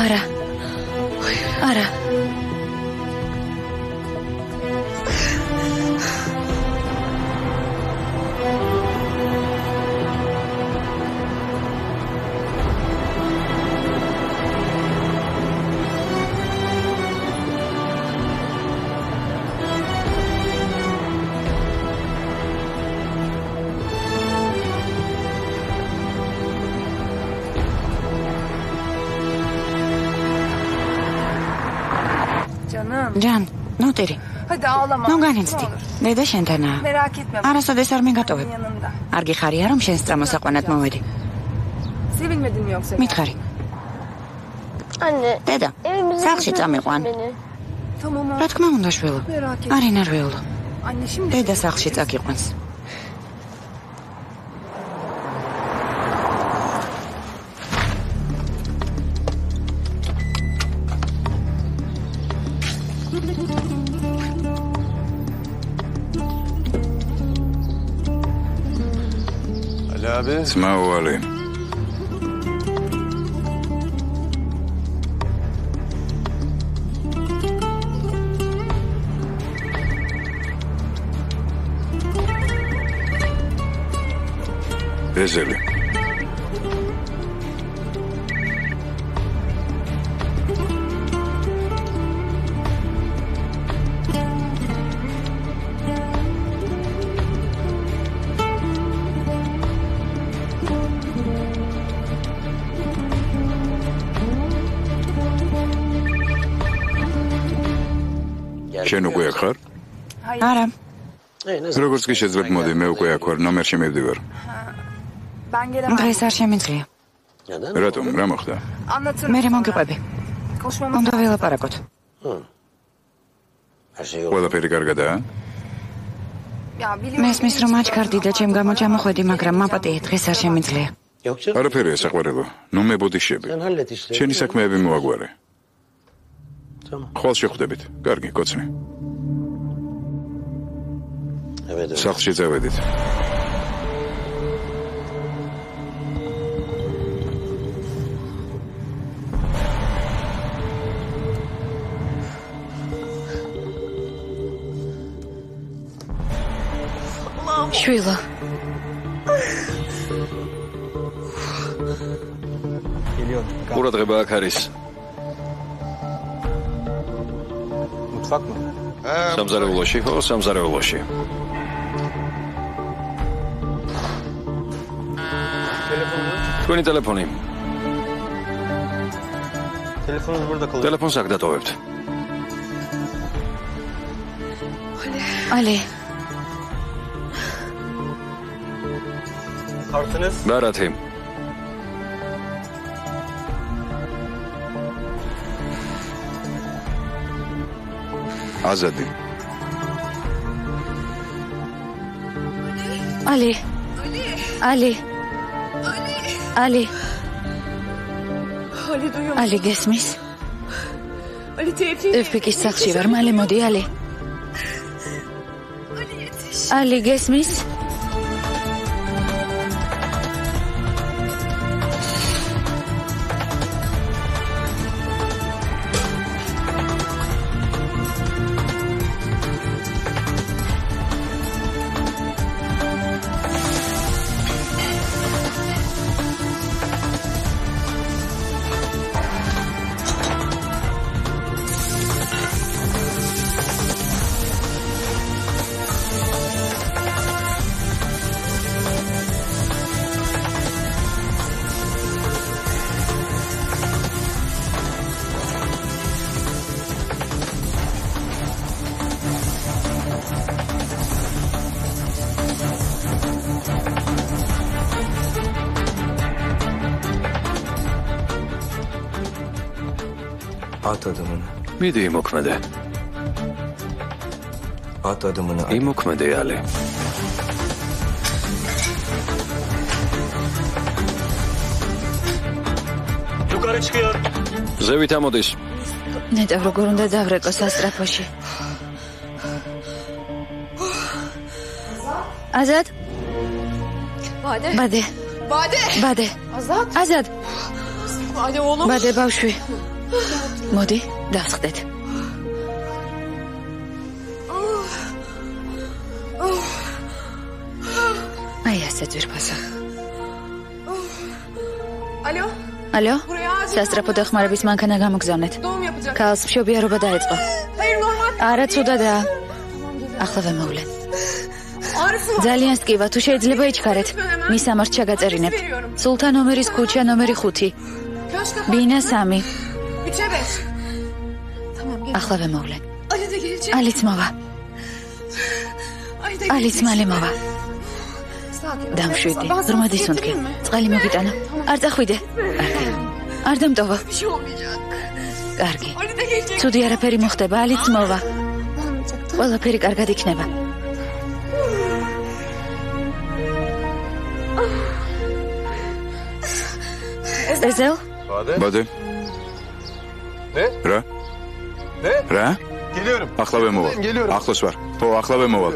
არა. არა. ჯან, ნუ ტირი. ნუ განიცდი. დედა შენთანაა. არასოდეს არ მეგატოვებ. არ გიხარია რომ შენს წამოსაყვანად მოვედი. მითხარი. დედა, სახლში წამიყვან. რა თქმა უნდა შვილო. არ ინარვეულო. დედა სახლში წაგიყვანს. Smałali. Ezeli. შენ უკვე აქ ხარ? არა. როგორც კი შეძლებ მოდი, მე უკვე აქ ვარ, ნომერში მივდივარ. დღეს არ შემიძლია. რატომ? რა მოხდა? მე მოგიყვები. უნდა ველაპარაკოთ. ყველაფერი კარგადაა? მესმის რომ აჩქარდი და ჩემ გამო ჩამოხვედი, მაგრამ მაპატიე დღეს არ შემიძლია. არაფერია საყვარელო. ნუ მებოდიშები. შენი საქმეები მოაგვარე. ხვალ შეხვდებით. კარგი, კოცნი. სახლში წავედით. შვილო. ყურადღება აქ არის. სამზარეულოში ხო, სამზარეულოში. თქვენი ტელეფონი. ტელეფონს აქ დატოვებთ. ალი. ბარათი. აზადი. ალი. ალი. ალი. ალი გესმის? ეფიკის სახლში ვარ, მალე მოდი, ალი. ალი გესმის? მიდი იმოქმედე. იმოქმედე, ალი. ზევით ამოდის. ნეტავ როგორ უნდა დავრეკო სასტრაფოში. აზად? ბადე. ბადე. ბადე. აზად? აზად. ბადე, oğlum. ბადე ბავშვი. მოდი, დავსხდეთ. აი ასე ძვირფასა. ალო? სასტრაფო დახმარების მანქანა გამოგზავნეთ. ქალს მშობიარობა დაეწყო. არა, ცუდადაა. ახლა ვემოვლენ. ძალიან სკივა, თუ შეიძლება იჩქარეთ. მის ამართ ჩაგაწერინებთ. სულთან ომერის ქუჩა ნომერი 5. ბინა 3. ახლა ვემოვლენ. ალიც მოვა. ალიც მალე მოვა. დამშვიდი, ღრმად ისუნთქე. წყალი მოგიტანა. არ წახვიდე. არ დამტოვა. კარგი. ცუდი არაფერი მოხდება, ალიც მოვა. ყველაფერი კარგად იქნება. ეზელ? ბადე. რა? რა? ახლა ვემოვალ. ახლოს ვარ. ხო, ახლა ვემოვალ.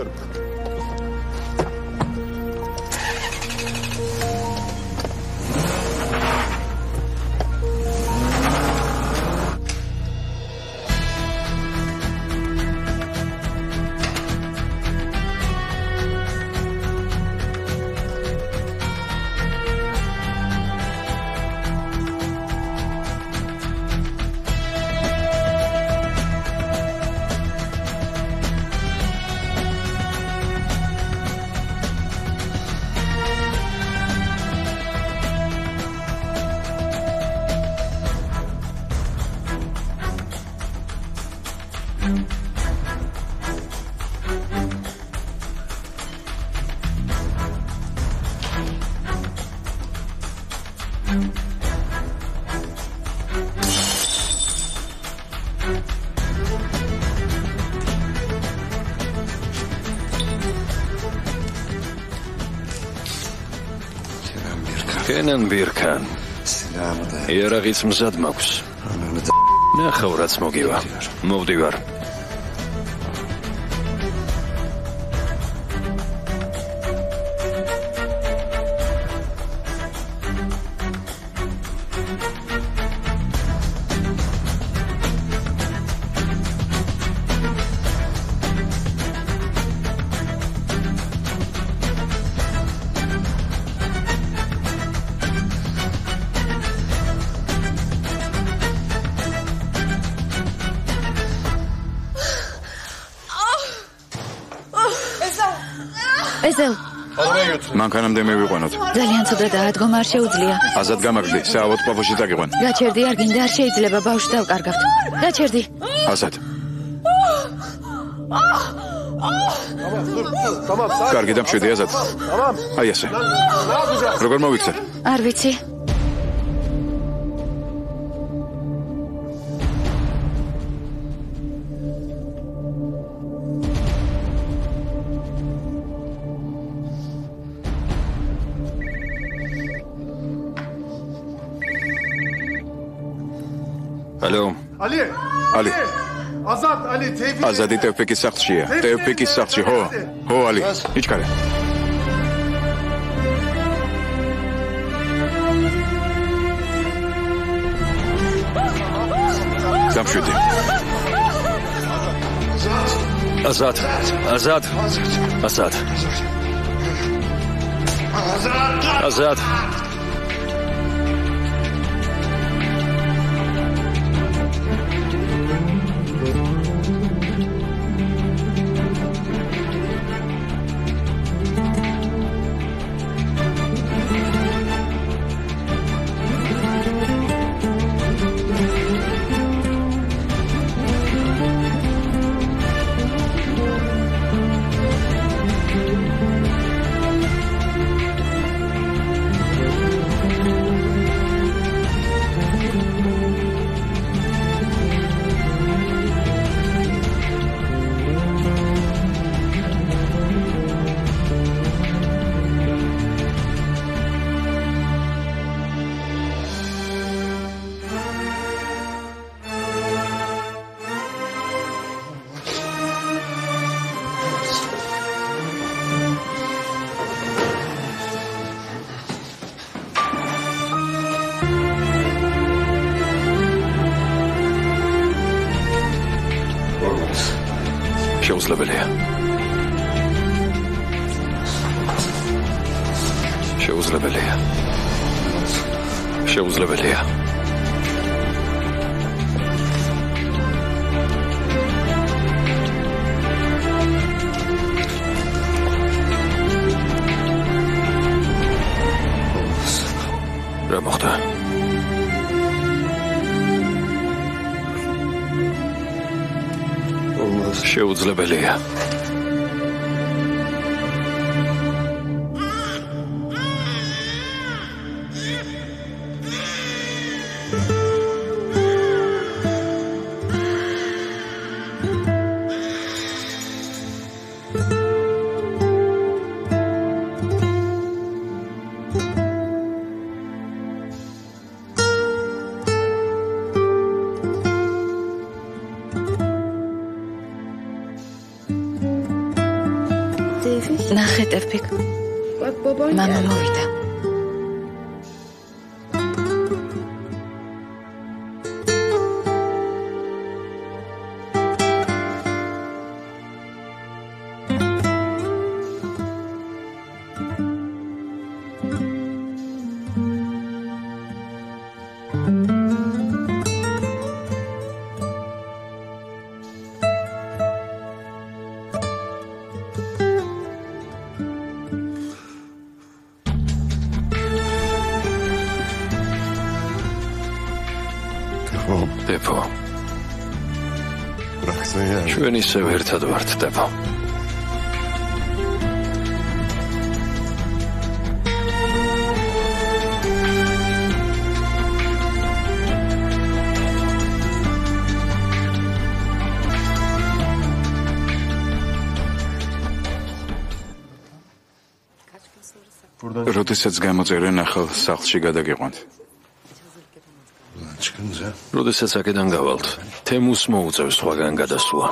კენან ბირკან. იარაღიც მზად მაქვს. ნახავ რაც მოგივა. მოვდივარ. ეზელ. მანქანამდე მივიყვანოთ. ძალიან ცუდადაა, დგომა არ შეუძლია. აზად გამაგრდი, საავოთ პაფოში წაგიყვან. გაჩერდი, არ გინდა, არ შეიძლება, ბავშვს დავკარგავთ. გაჩერდი. აზად. კარგი დამშვიდი, აზად. აი ასე. როგორ მოვიქცე? არ ვიცი. ალო. ალი. აზად, ალი, თეიფი. აზადი ტევფიკის სახლშია. ტევფიკის სახლში, ხო? ხო, ალი. იჩქარე. დამშვიდი. აზად. შეუძლებელია. შეუძლებელია. შეუძლებელია. რა მოხდა? შეუძლებელია. ნახე ტევფიკ. მამა მოვიდა. დეპო. ჩვენ ისევ ერთად ვართ, დეპო. როდესაც გამოწერენ ახალ სახლში გადაგიყვანთ. როდესაც აქედან გავალთ, თემუს მოუწევს სხვაგან გადასვლა.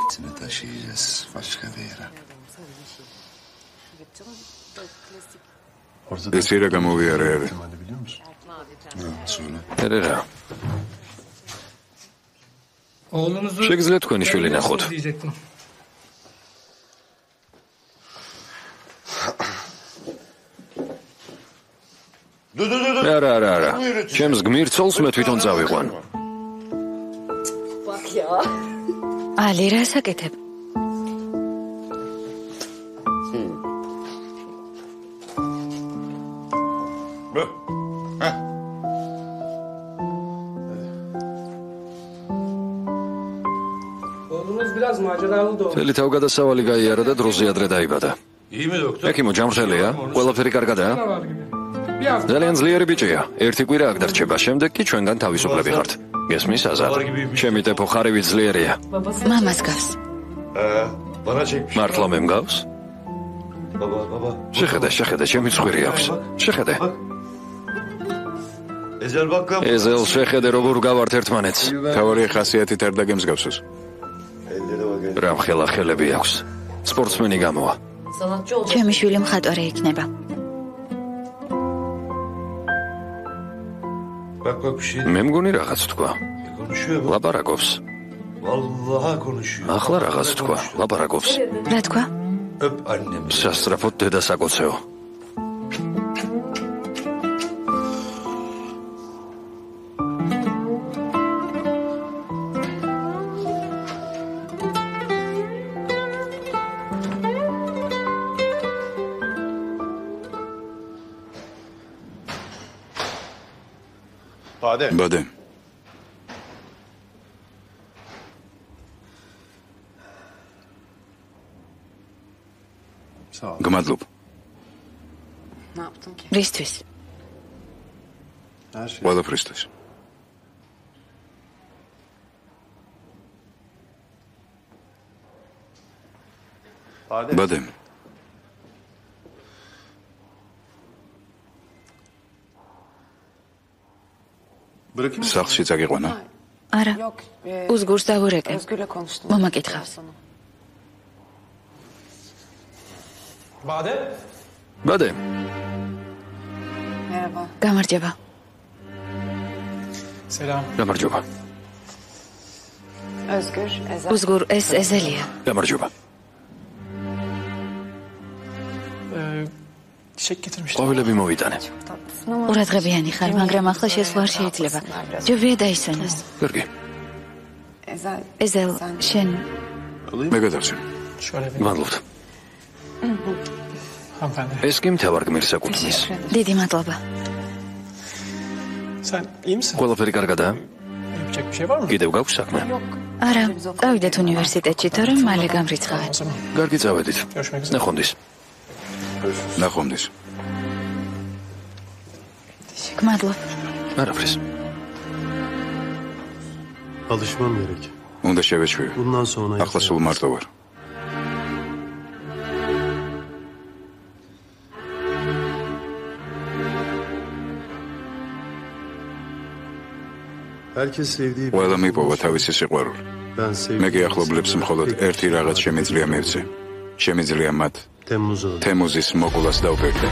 ეს ირა გამოვიარე. ერერა. შეგიძლიათ თქვენი შვილი ნახოთ. არა. ჩემს გმირცოლს მე თვითონ წავიყვან. ალი, რა საკეთებ? მთელი თავგადასავალი გაიარა და დროზე ადრე დაიბადა. ექიმო, ჯამრთელია? ყველაფერი კარგადაა? ძალიან ძლიერი ბიჭია. ერთი კვირა აქ დარჩება, შემდეგ კი ჩვენგან თავისუფლები ხართ. გესმის, აზარ? ჩემი ტეფო ხარივით ძლიერია. მამას გავს. მართლა მე მგავს? შეხედე, ჩემი ცხვირი აქვს. შეხედე. ეზელ შეხედე, როგორ გავართ ერთმანეთს. თავარი ხასიათით არ დაგემსგავსოს. რა მხელახელები აქვს. სპორტსმენი გამოვა. ჩემი შვილი მხატვარი იქნება. მე მგონი რაღაც თქვა. ლაპარაკობს. ახლა რაღაც თქვა. ლაპარაკობს. რა თქვა? სასწრაფოდ დედას აკოცეო. ბადე. გმადლობ. რისთვის? ყველაფრისთვის. ბადე. სახლში წაგიყვანა? არა. უზგურს დავურეკე. მომაკითხავს. ბადე. გამარჯობა. გამარჯობა. უზგურ, ეს ეზელია. გამარჯობა. ყვავილები მოვიტანე. ყურადღებიანი ხარ, მაგრამ ახლა შესვლა არ შეიძლება. ჯობია დაისვენოს. გორგი. ეზელ, შენ მე გადავწე. მადლობთ. ეს კი მთავარ გმირს ეკუთვნის. დიდი მადლობა. ყველაფერი კარგადაა? კიდევ გაქვს საქმე? არა, წავიდეთ უნივერსიტეტში, თორემ მალე გამრიცხავენ. კარგი, წავედით. ნახვამდის. ნახვამდის. გმადლობ. არაფრის. Alışmam gerek. უნდა შევეჩვიო. Bundan sonra ახლა სულ მარტო ვარ. herkes sevdiği ყველა მიპოვა თავისი სიყვარული. ben მე კი sevdiğim ახლობლებს მხოლოდ ერთი რაღაც შემიძლია მივცე. შემიძლია მათ Temmuz'da. თემუზის მოკვლას დავფერდე.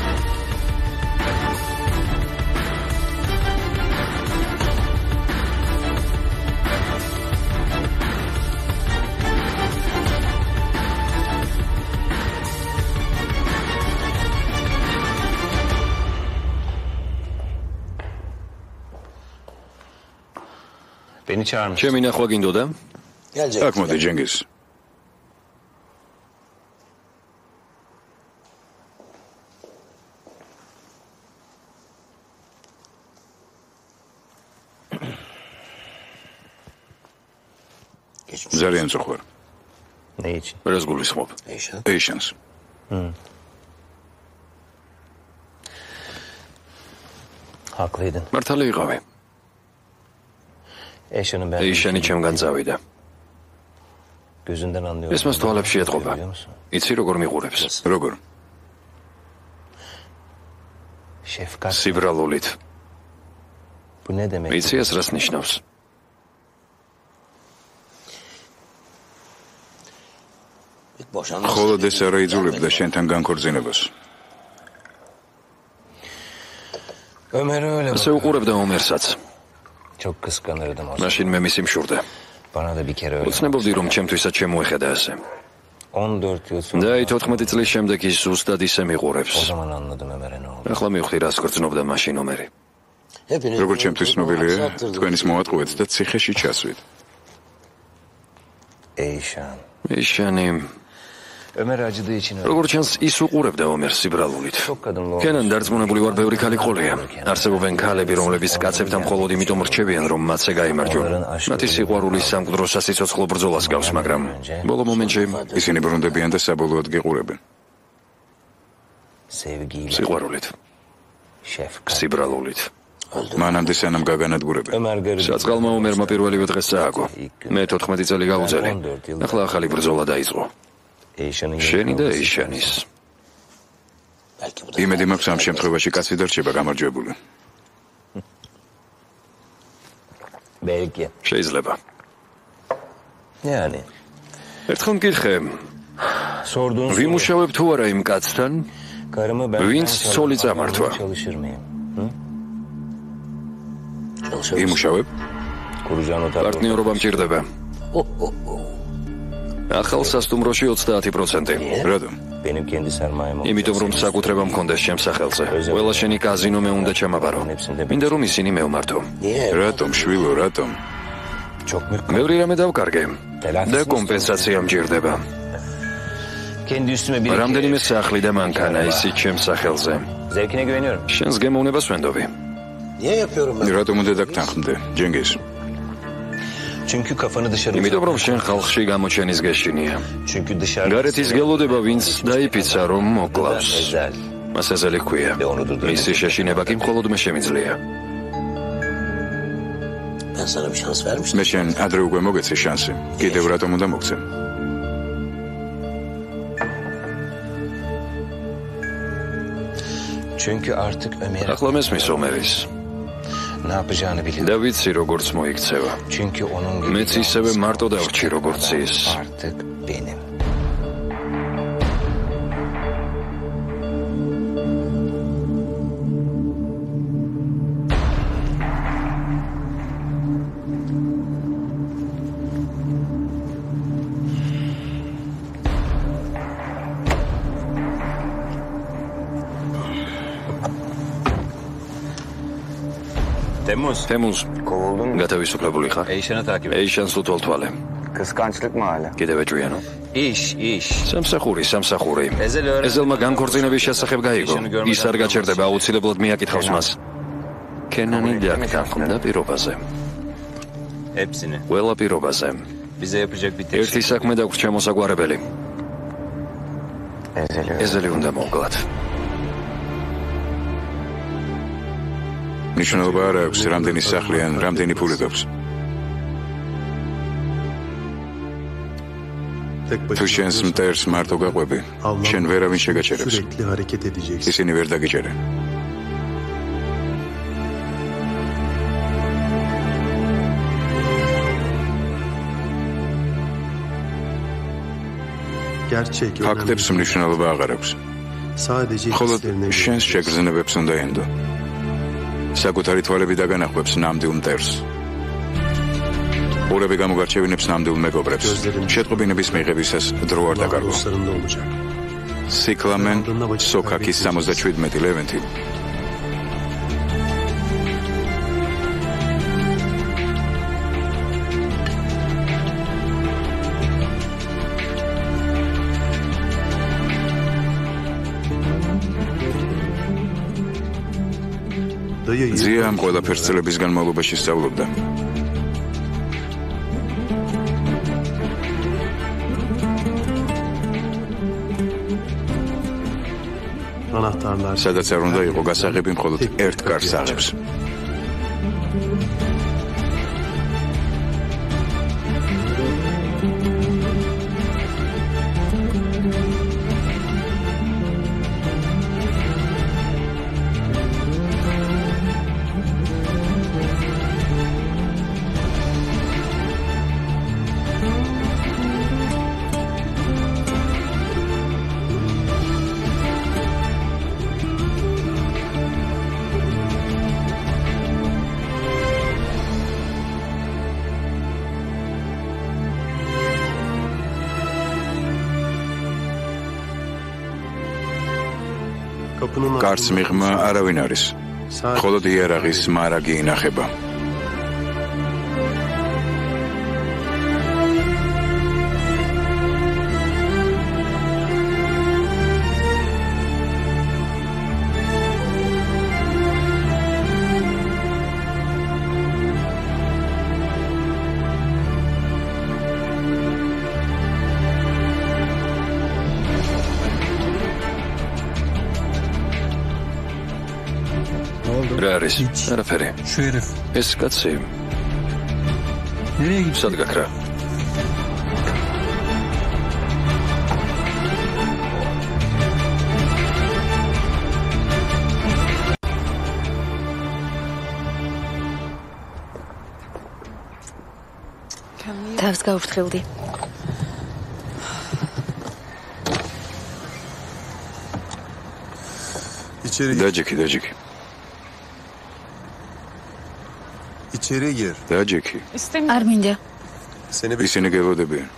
Beni çağırmış. ჩემი ნახვა გინდოდა? აქ მოდი ჯენგიზ. ძალიან წუხარ. Ne için? რას გულისხმობ? ეიშანს. Haklıydın. მართალი იყავი. Eşyanın ben ეიშანი ჩემგან წავიდა. gözünden anlıyorum. ეს მას თვალებში ეთყობა. Biliyor musun? იცი როგორ მიყურებს? როგორ? Şefkat. სიბრალულით. Bu ne demek? იცი ეს რას ნიშნავს? მხოლოდ ეს არა იძულებდა შენთან განქორწინებას. Ömer öyle ასე უყურებდა ომერსაც. Çok kıskanırdım o zaman. მაშინ მე მისი მშურდე. Bana da bir kere öyle. უცნებობდი რომ ჩემთვისაც შემოეხედა ასე. 14 yıl sonra და 14 წლის შემდეგ ის ზუსტად ისე o მიყურებს. zaman anladım Ömer'e ne oldu. ახლა მივხვდი რას გრძნობდა მაშინ ომერი. როგორც ჩემთვის ცნობილია, თქვენის მოატყუეთ და ციხეში ჩასვით. Eyşan. ეიშანი Ömer acıdığı için öyle. როგორც ჩანს ის უყურებდა ომერს სიბრალულით. Çok kadınlı olmuş. კენან დარწმუნებული ვარ ბევრი ქალი ყოლია. არსებობენ ქალები, რომლებიც კაცებთან მხოლოდ იმიტომ რჩებიან, რომ მათზე გაიმარჯვონ. მათი სიყვარული სამკვდრო სასიცოცხლო ბრძოლას გავს, მაგრამ ბოლო მომენტში ისინი ბრუნდებიან და საბოლოოდ გიყურებენ. Sevgiyle. სიყვარულით, Şefkat. სიბრალულით. მანამდე სანამ გაგანადგურებენ. Ömer garip. საწყალმა ომერმა პირველივე დღეს წააგო. მე 14 წელი გავუძელი. ახლა ახალი ბრძოლა დაიწყო. Eyşan'ın შენი და ეიშანის. იმედი მაქვს ამ შემთხვევაში კაცი დარჩება გამარჯვებული. Belki. შეიძლება. Yani. ერთხელ მკითხე, Sorduğun soru. ვიმუშავებ თუ არა იმ კაცთან, Karımı ben Vince Solitz çalışmaya amartva. çalışır mıyım? იმუშავებ? Kuracağın o tabi. პარტნიორობა მჭირდება. ახალ სასტუმროში 30%. რატომ? Benim kendi sermayem olacak. იმიტომ რომ საკუთრება მქონდეს ჩემს სახელზე. ყველა შენი კაზინო მე უნდა ჩამაბარო. მინდა რომ ისინი მევმართო. რატომ შვილო, რატომ? Çok büyük. ბევრი რამე დავკარგე და კომპენსაცია მჭირდება. Kendi üstüme bir რამდენიმე სახლი და მანქანა ისიც ჩემს სახელზე. Zevkine güveniyorum. შენს გემოვნებას ვენდობი. რატომ უნდა დაგთანხმდე, ჯენგიზ? Çünkü kafanı dışarı იმიტომ რომ შენ ხალხში გამოჩენის გეშინია. Çünkü dışarı გარეთ ის გელოდება ვინც დაიფიცა რომ მოკლავს. özel. მას ეზელი ჰქვია. მისი შეშინება კი მხოლოდ მე შემიძლია. მე შენ ადრე უკვე მოგეცე შანსი. კიდევ რატომ უნდა მოგცემ? Çünkü artık Ömer ახლა მესმის ომერის. ne yapacağını biliyor. და ვიცი როგორც მოიქცევა. Çünkü onun gibi მეც ისევე მარტო დავრჩი როგორც ის. artık benim. თემუს გათავისუფლებული ხარ? ეიშანს უთვალ თვალე. კიდევ ეჭვიანო? სამსახური. ეზელმა განქორწინების შესახებ გაიგო. ის არ გაჩერდება, აუცილებლად მიაკითხავს მას. კენანი დაგთანხმდა პირობაზე. ყველა პირობაზე. ერთი საქმე დაგვრჩა მოსაგვარებელი. ეზელი უნდა მოვკლათ. ნიშნულობა არ აქვს, რამდენი სახლი ან რამდენი ფული გაქვს. თუ შენს მტერს მარტო გაყვები, შენ ვერავინ შეგაჩერებს. ისინი ვერ დაგიჭერენ. ფაქტებს მნიშვნელობა აღარ აქვს. მხოლოდ შენს შეგრძნებებს უნდა ენდო. საკუთარი თვალები დაგანახვებს ნამდვილ მტერს. ყურები გამოგარჩევინებს ნამდვილ მეგობრებს. შეტყობინების მიღებისას დრო არ დაკარგო. სიკლამენ სოქაკის 77 ლევენტი. ძია ამ ყველაფერს წლების განმავლობაში სწავლობდა. სადაც არ უნდა იყო გასაღები, მხოლოდ ერთ კარს აღებს. კარს მიღმა არავინ არის. მხოლოდ იარაღის მარაგი ინახება. არაფერი. ეს კაცი სად გაქრა? თავს გავფრთხილდი. დაჯექი. დაჯექი. არ მინდა. ისინი გელოდებიან.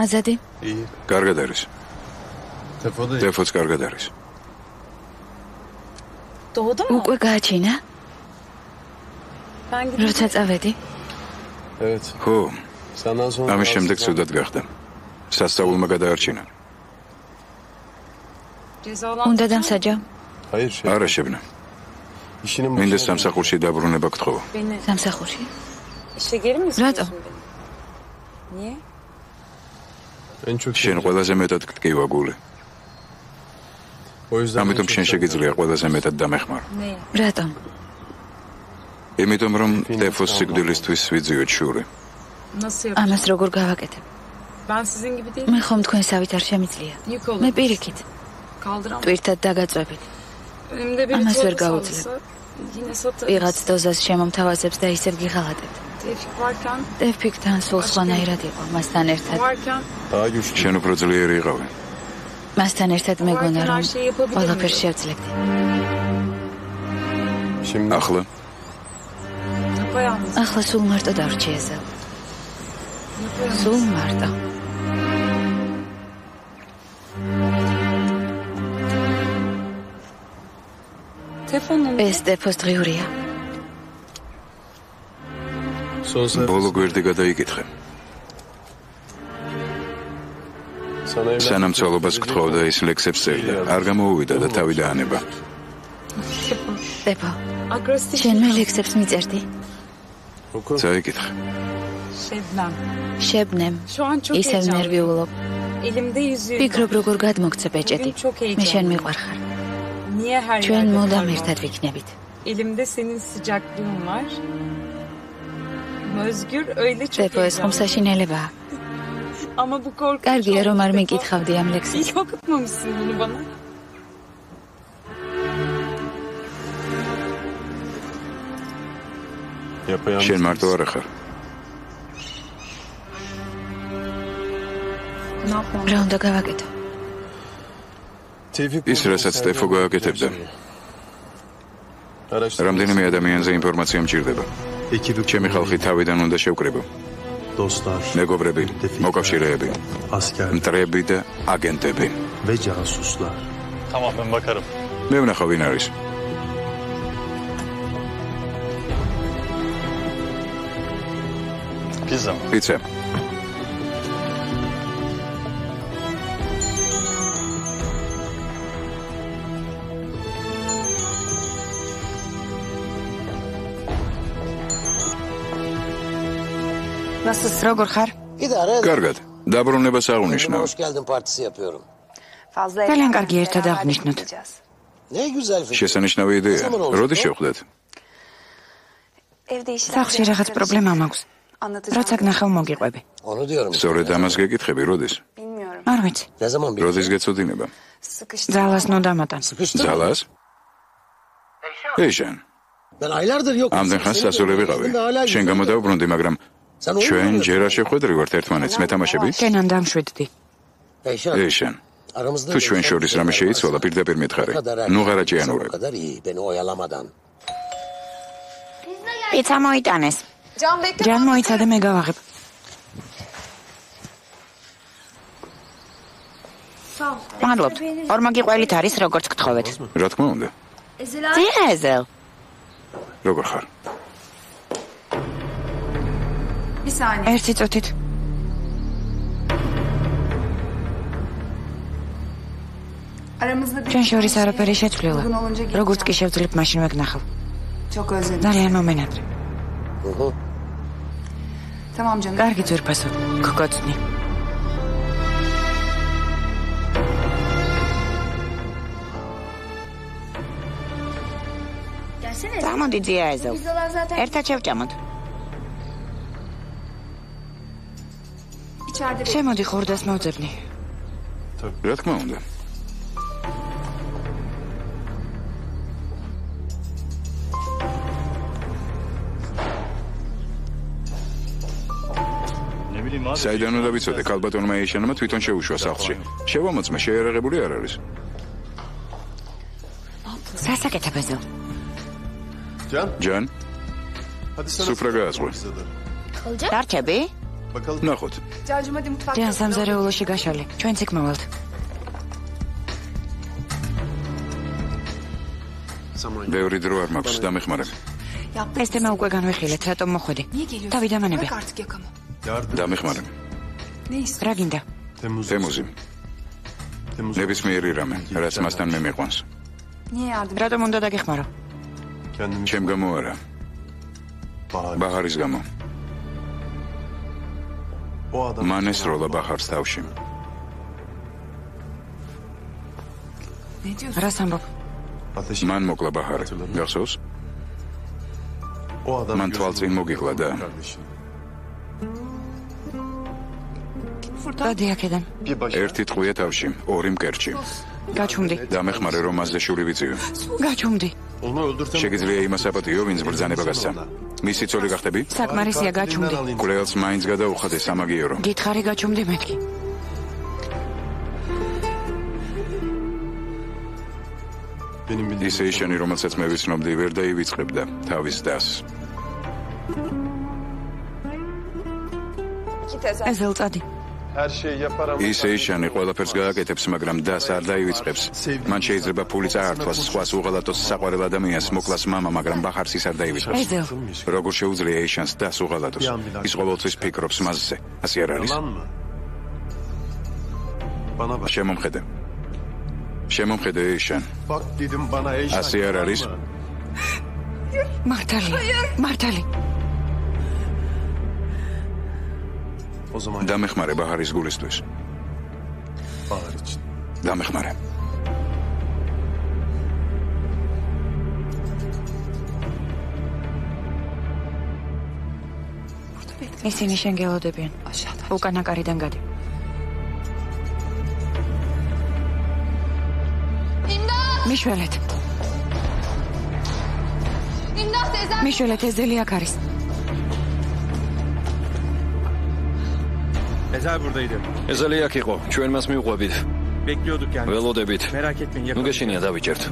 აზადი. კარგად არის. დეფოც კარგად არის. უკვე გააჩინა? როცა წავედი? ხო. ამის შემდეგ ცუდად გახდა. სასწაულმა გადაარჩინა. უნდა დამსაჯა? არა შებნა. მინდა სამსახურში დაბრუნება გთხოვო. სამსახურში? რატო? შენ ყველაზე მეტად გკივა გული. ამიტომ შენ შეგიძლია ყველაზე მეტად დამეხმარო. რატომ? იმიტომ რომ დეფოს სიკვდილისთვის ვიძიოთ შური. ამას როგორ გავაკეთებ? მე ხომ თქვენსავით არ შემიძლია. მე პირიქით. ტვირთად დაგაწვებით. ამას ვერ გაუძლებ. ვიღაც დოზას შემომთავაზებს და ისევ გიღალატებთ. ტევფიკთან სულ სხვანაირად იყო მასთან ერთად. შენ უფრო ძლიერი იყავი. მასთან ერთად მეგონა რომ ყველაფერს შევძლებდი. ახლა ახლა სულ მარტო დარჩი ეზელ. სულ მარტო. ეს დეფოს დღიურია. ბოლო გვერდი გადაიკითხე. სანამ ცოლობას გთხოვდა ის ლექსებს წერდა. არ გამოუვიდა და თავი დაანება. დეფო. შენ მე ლექსებს მიწერდი? წაიკითხე. შებნემ. ისევ ნერვიულობ. ფიქრობ როგორ გადმოგცე ბეჭედი. მე შენ მიყვარხარ. ჩვენ მოდამ ერთად ვიქნებით. Elimde senin sıcaklığın var. Özgür öyle çok დეფო ეს ხომსაშინელებაა. Ama bu korku კარგია რომ არ მეკითხავდი ამ ლექსებს. İyi okutmamışsın bunu bana. შენ მარტო არ ხარ. რა უნდა გავაკეთო? ის რასაც დეფო გააკეთებდა. რამდენიმე ადამიანზე ინფორმაცია მჭირდება. ჩემი ხალხი თავიდან უნდა შევკრიბო. მეგობრები, მოკავშირეები, მტრები და აგენტები. მე ვნახავ ვინ არის. პიცა. როგორ ხარ? კარგად. დაბრუნებას აღნიშნავ. ძალიან კარგი ერთად აღნიშნოთ. შესანიშნავი იდეა. როდის შევხვდეთ? სახლში რაღაც პრობლემა მაქვს. როცა გნახავ მოგიყვები. სწორედ ამას გეკითხები, როდის? არ ვიცი. როდის გეცოდინება? ძალას ნოდამატან. ძალას? ეშენ. ამდენ ხანს სასულე ვიყავი. შენ გამოდაუბრუნდი, მაგრამ ჩვენ ჯერ არ შევხვედრივართ ერთმანეთს, მეთამაშები? კენან დამშვიდდი. ეშენ. თუ ჩვენ შორის რამე შეიცვალა, პირდაპირ მითხარი. ნუ ღარაჭიანურებ. პიცა მოიტანეს. ჯან მოიცადე, მე გავაღებ. მადლობთ. ორმაგი ყველით არის, როგორც გთხოვეთ. რა თქმა უნდა. ძიეზელ. როგორ ხარ? ერთი წუთით. ჩვენ შორის არაფერი შეცვლილა. როგორც კი შევძლებ, მაშინ ვეგნახავ. ძალიან მომენატრე. კარგი ძვირფასო, გგოცნი. წამოდი ძიაეზო. ერთად შევჭამოთ. შემოდი ხორდას მოვძებნი. რა თქმა უნდა. საიდან უნდა ვიცოდე, ქალბატონმა ეშენმა თვითონ შეუშვა სახლში. შევამოწმე, შეიარაღებული არ არის. სასაკეთებელო. ჯან? სუფრა გააზღვე. დარჩები? ნახოთ. ჯან სამზარეულოში გაშალე. ჩვენც იქ მოვალთ. ბევრი დრო არ მაქვს, დამეხმარე. ეს თემა უკვე განვიხილეთ, რატომ მოხვედი? თავი დამანებე. დამეხმარე. რა გინდა? თემუზი. ნებისმიერი რამე, რაც მასთან მე მიყვანს. რატომ უნდა დაგეხმარო? ჩემ გამო არა. ბაჰარის გამო. მან ესროლა ბაჰარს თავში. რას ამბობ? მან მოკლა ბაჰარი. გახსოვს? მან თვალწინ მოგიხლა და დადი აქედან. ერთი ტყვია თავში, ორი მკერჩი. გაჩუმდი. დამეხმარე რომ მასზე შური ვიწივი. გაჩუმდი. შეგიძლია იმას აპატიო, ვინც ბრძანება გასცა. მისი ცოლი გახდები? საკმარისია, გაჩუმდი. კვლევას მაინც გადაუხადე სამაგიერო. გითხარი, გაჩუმდი მეთქი. ისე ისინი, რომელსაც მე ვიცნობდი, ვერ დაივიწყებდა თავის დასს. ეზელწადი. ისე ისინი ყველაფერს გააკეთებს, მაგრამ დას არ დაივიწყებს. მან შეიძლება ფული წაართვას, სხვას უღალატოს საყვარელ ადამიანს, მოკლას მამა, მაგრამ ბახარს ის არ დაივიწყებს. როგორ შეუძლია ისანს დას უღალატოს? ის ყოველთვის ფიქრობს მასზე. ასე არ არის? შემომხედე ისან. ასე არ არის? მართალი. დამეხმარე ბაჰარის გულისთვის. დამეხმარე. ისინი შენ გელოდებიან. უკანა კარიდან გადი. მიშველეთ ეზელი აქ არის. ეზელი აქ იყო, ჩვენ მას მივყვებით. ველოდებით. ნუ გეშინია დავიჭერთ.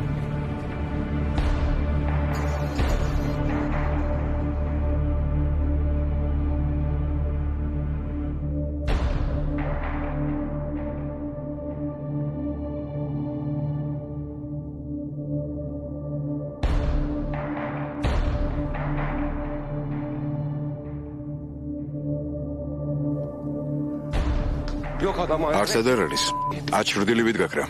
არსად არ არის. აჩრდილივით გაქრა.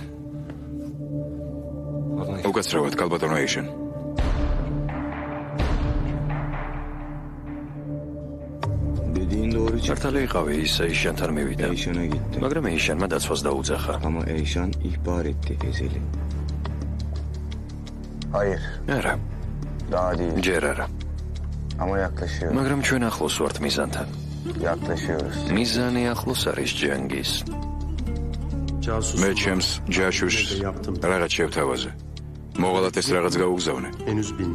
უკაცრავად კალბატონო ეიშენ. მართალი იყავი ის ეიშანთან მივიდა. მაგრამ ეიშანმა დაცვას დაუძახა. არა. ჯერ არა. მაგრამ ჩვენ ახლოს ვართ მიზანთან. მიზანი ახლოს არის ჯანგის. მე ჩემს ჯაშუშს რაღაც შევთავაზე. მოღალატ ეს რაღაც გაუგზავნე.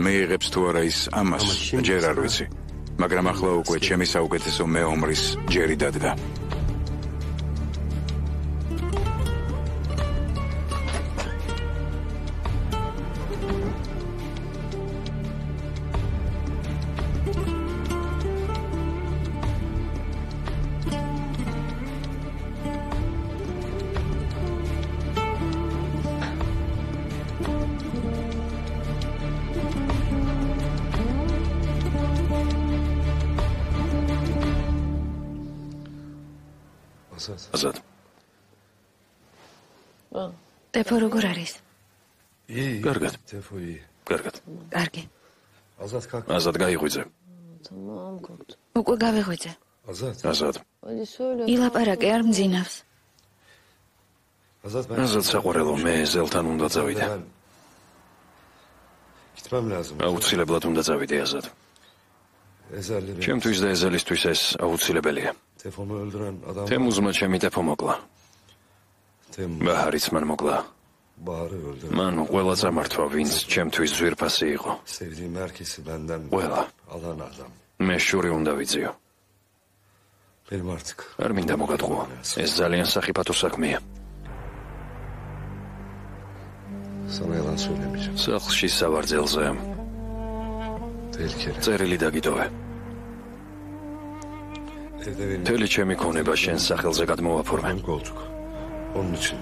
მე იღებს თუ არა ის ამას ჯერ არ ვიცი. მაგრამ ახლა უკვე ჩემი საუკეთესო მეომრის ჯერი დადგა. აზად. ტეფო როგორ არის? კარგად. კარგი. აზად გაიღვიძე. უკვე გავიღვიძე. აზად. ილაპარაკე არ მძინავს. აზად საყვარელო, მე ეზელთან უნდა წავიდე. აუცილებლად უნდა წავიდე აზად. ჩემთვის და ეზელისთვის ეს აუცილებელია. თემუზმა ჩემი ტეფო მოკლა. ბაჰარიც მან მოკლა. მან ყველა წამართვა, ვინც ჩემთვის ძვირფასი იყო. ყველა. მე შური უნდა ვიძიო. არ მინდა მოგატყუო. ეს ძალიან სახიფათო საქმეა. სახლში სავარძელზე წერილი დაგიტოვე. მთელი ჩემი ქონება შენ სახელზე გადმოვაფორმე.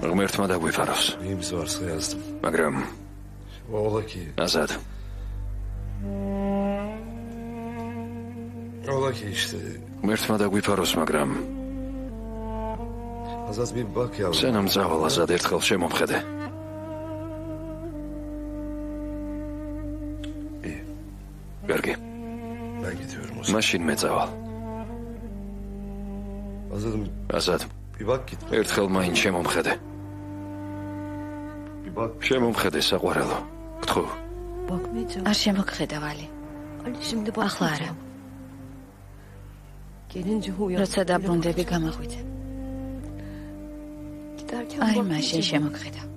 ღმერთმა დაგვიფაროს. მაგრამ აზად. ღმერთმა დაგვიფაროს, მაგრამ სენამ წავალ აზად ერთხელ შემომხედე. კარგი. მაშინ მეწავალ. აზად. ერთხელ მაინც შემომხედე. შემომხედე საყვარელო. გთხოვ. არ შემოგხედავალი. ახლა არა. როცა დაბრუნდები გამაღვიძე. აი მაშინ შემოგხედავ.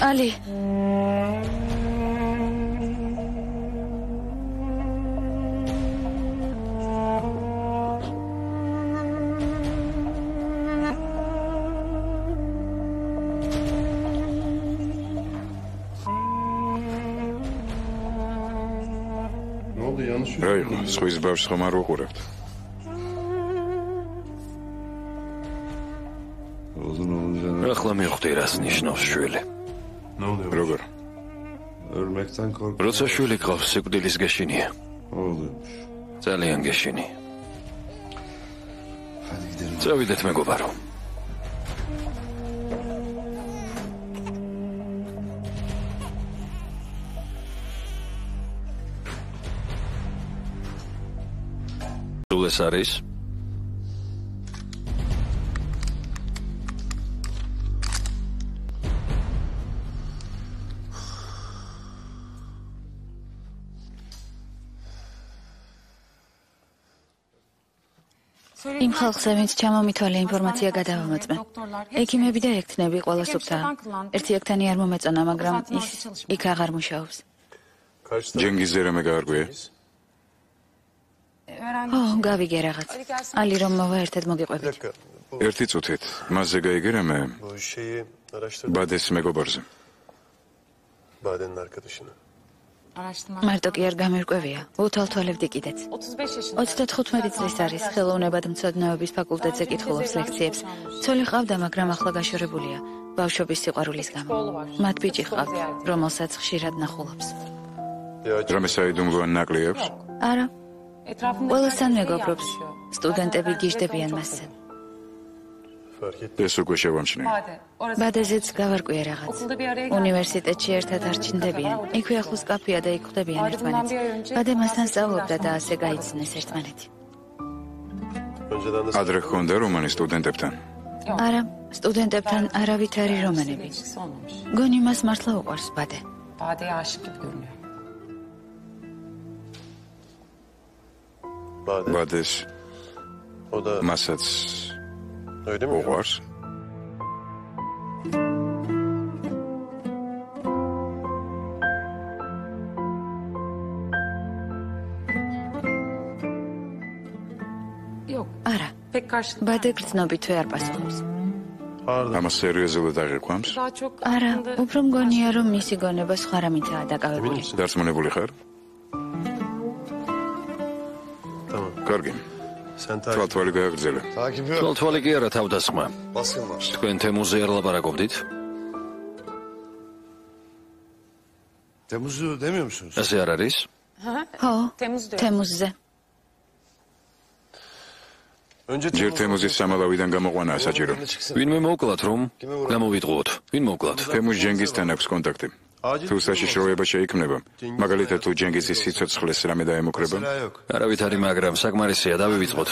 ალი რა იყო სხვის ბავშვს ხომ არ უყურებთ ახლა მივხვდი რას ნიშნავს შვილი როგორ როცა შვილი გყავს სიკვდილის გეშინია ძალიან გეშინი წავიდეთ მეგობარო ეს არის იმ ხალხზე, ვინც ჩამომითვალე ინფორმაცია გადავამოწმე. ექიმები და ექთნები ყველა სუფთაა. ერთი ექთანი არ მომეწონა, მაგრამ ის იქ აღარ მუშაობს. ჯენგიზზე რამე გაარკვია? გავიგე რაღაც. ალი რომ მოვა ერთად მოგიყვებით. ერთი წუთით. მასზე გაიგე რამე? ბადეს მეგობარზე. მარტო კი არ გამერკვევია. უთალთვალებდი კიდეც. 35 წლის არის, ხელოვნებად მცოდნეობის ფაკულტეტზე კითხულობს ლექციებს. ცოლი ყავდა, მაგრამ ახლა გაშორებულია. ბავშვობის სიყვარულის გამო. მათ ბიჭი ჰყავთ, რომელსაც ხშირად ნახულობს. რამე საიდუმლო ნაკლი აქვს? არა. ყველასთან მეგობრობს. სტუდენტები გიждდებიან მასზე. ეს უკვე შევამჩნია. ბადეზეც გავარკვია რაღაც. უნივერსიტეტში ერთად არ ჩნდებიან. იქვე ახლოს კაფეა და იქ ხვდებიან ერთმანეთს. ბადე მასთან სწავლობდა და ასე გაიცნეს ერთმანეთი. ადრე ჰქონდა რომანი სტუდენტებთან? არა, სტუდენტებთან არავითარი რომანები. გონი მას მართლა უყვარს ბადე. ბადეს მასაც უყვარს? არა, ბადე გრძნობითვე არ პასუხობს. ამას სერიოზულად აღიქვამს? არა, უფრო მგონია, რომ მისი გონება სხვა რამითაა დაკავებული. დარწმუნებული ხარ? კარგი. თვალთვალი გააგრძელე. თვალთვალი კი არა თავდასხმა. თქვენ თემუზე არ ლაპარაკობდით? ასე არ არის? ხო, თემუზე. ჯერ თემუზის სამალავიდან გამოყვანაა საჭირო. ვინმე მოვკლათ რომ გამოვიტყუოთ. ვინ მოვკლათ? თემუზ ჯენგიზთან აქვს კონტაქტი. თუ საშიშროება შეიქმნება, მაგალითად თუ ჯენგიზის სიცოცხლეს რამე დაემუქრება? არავითარი, მაგრამ საკმარისია დავივიწყოთ.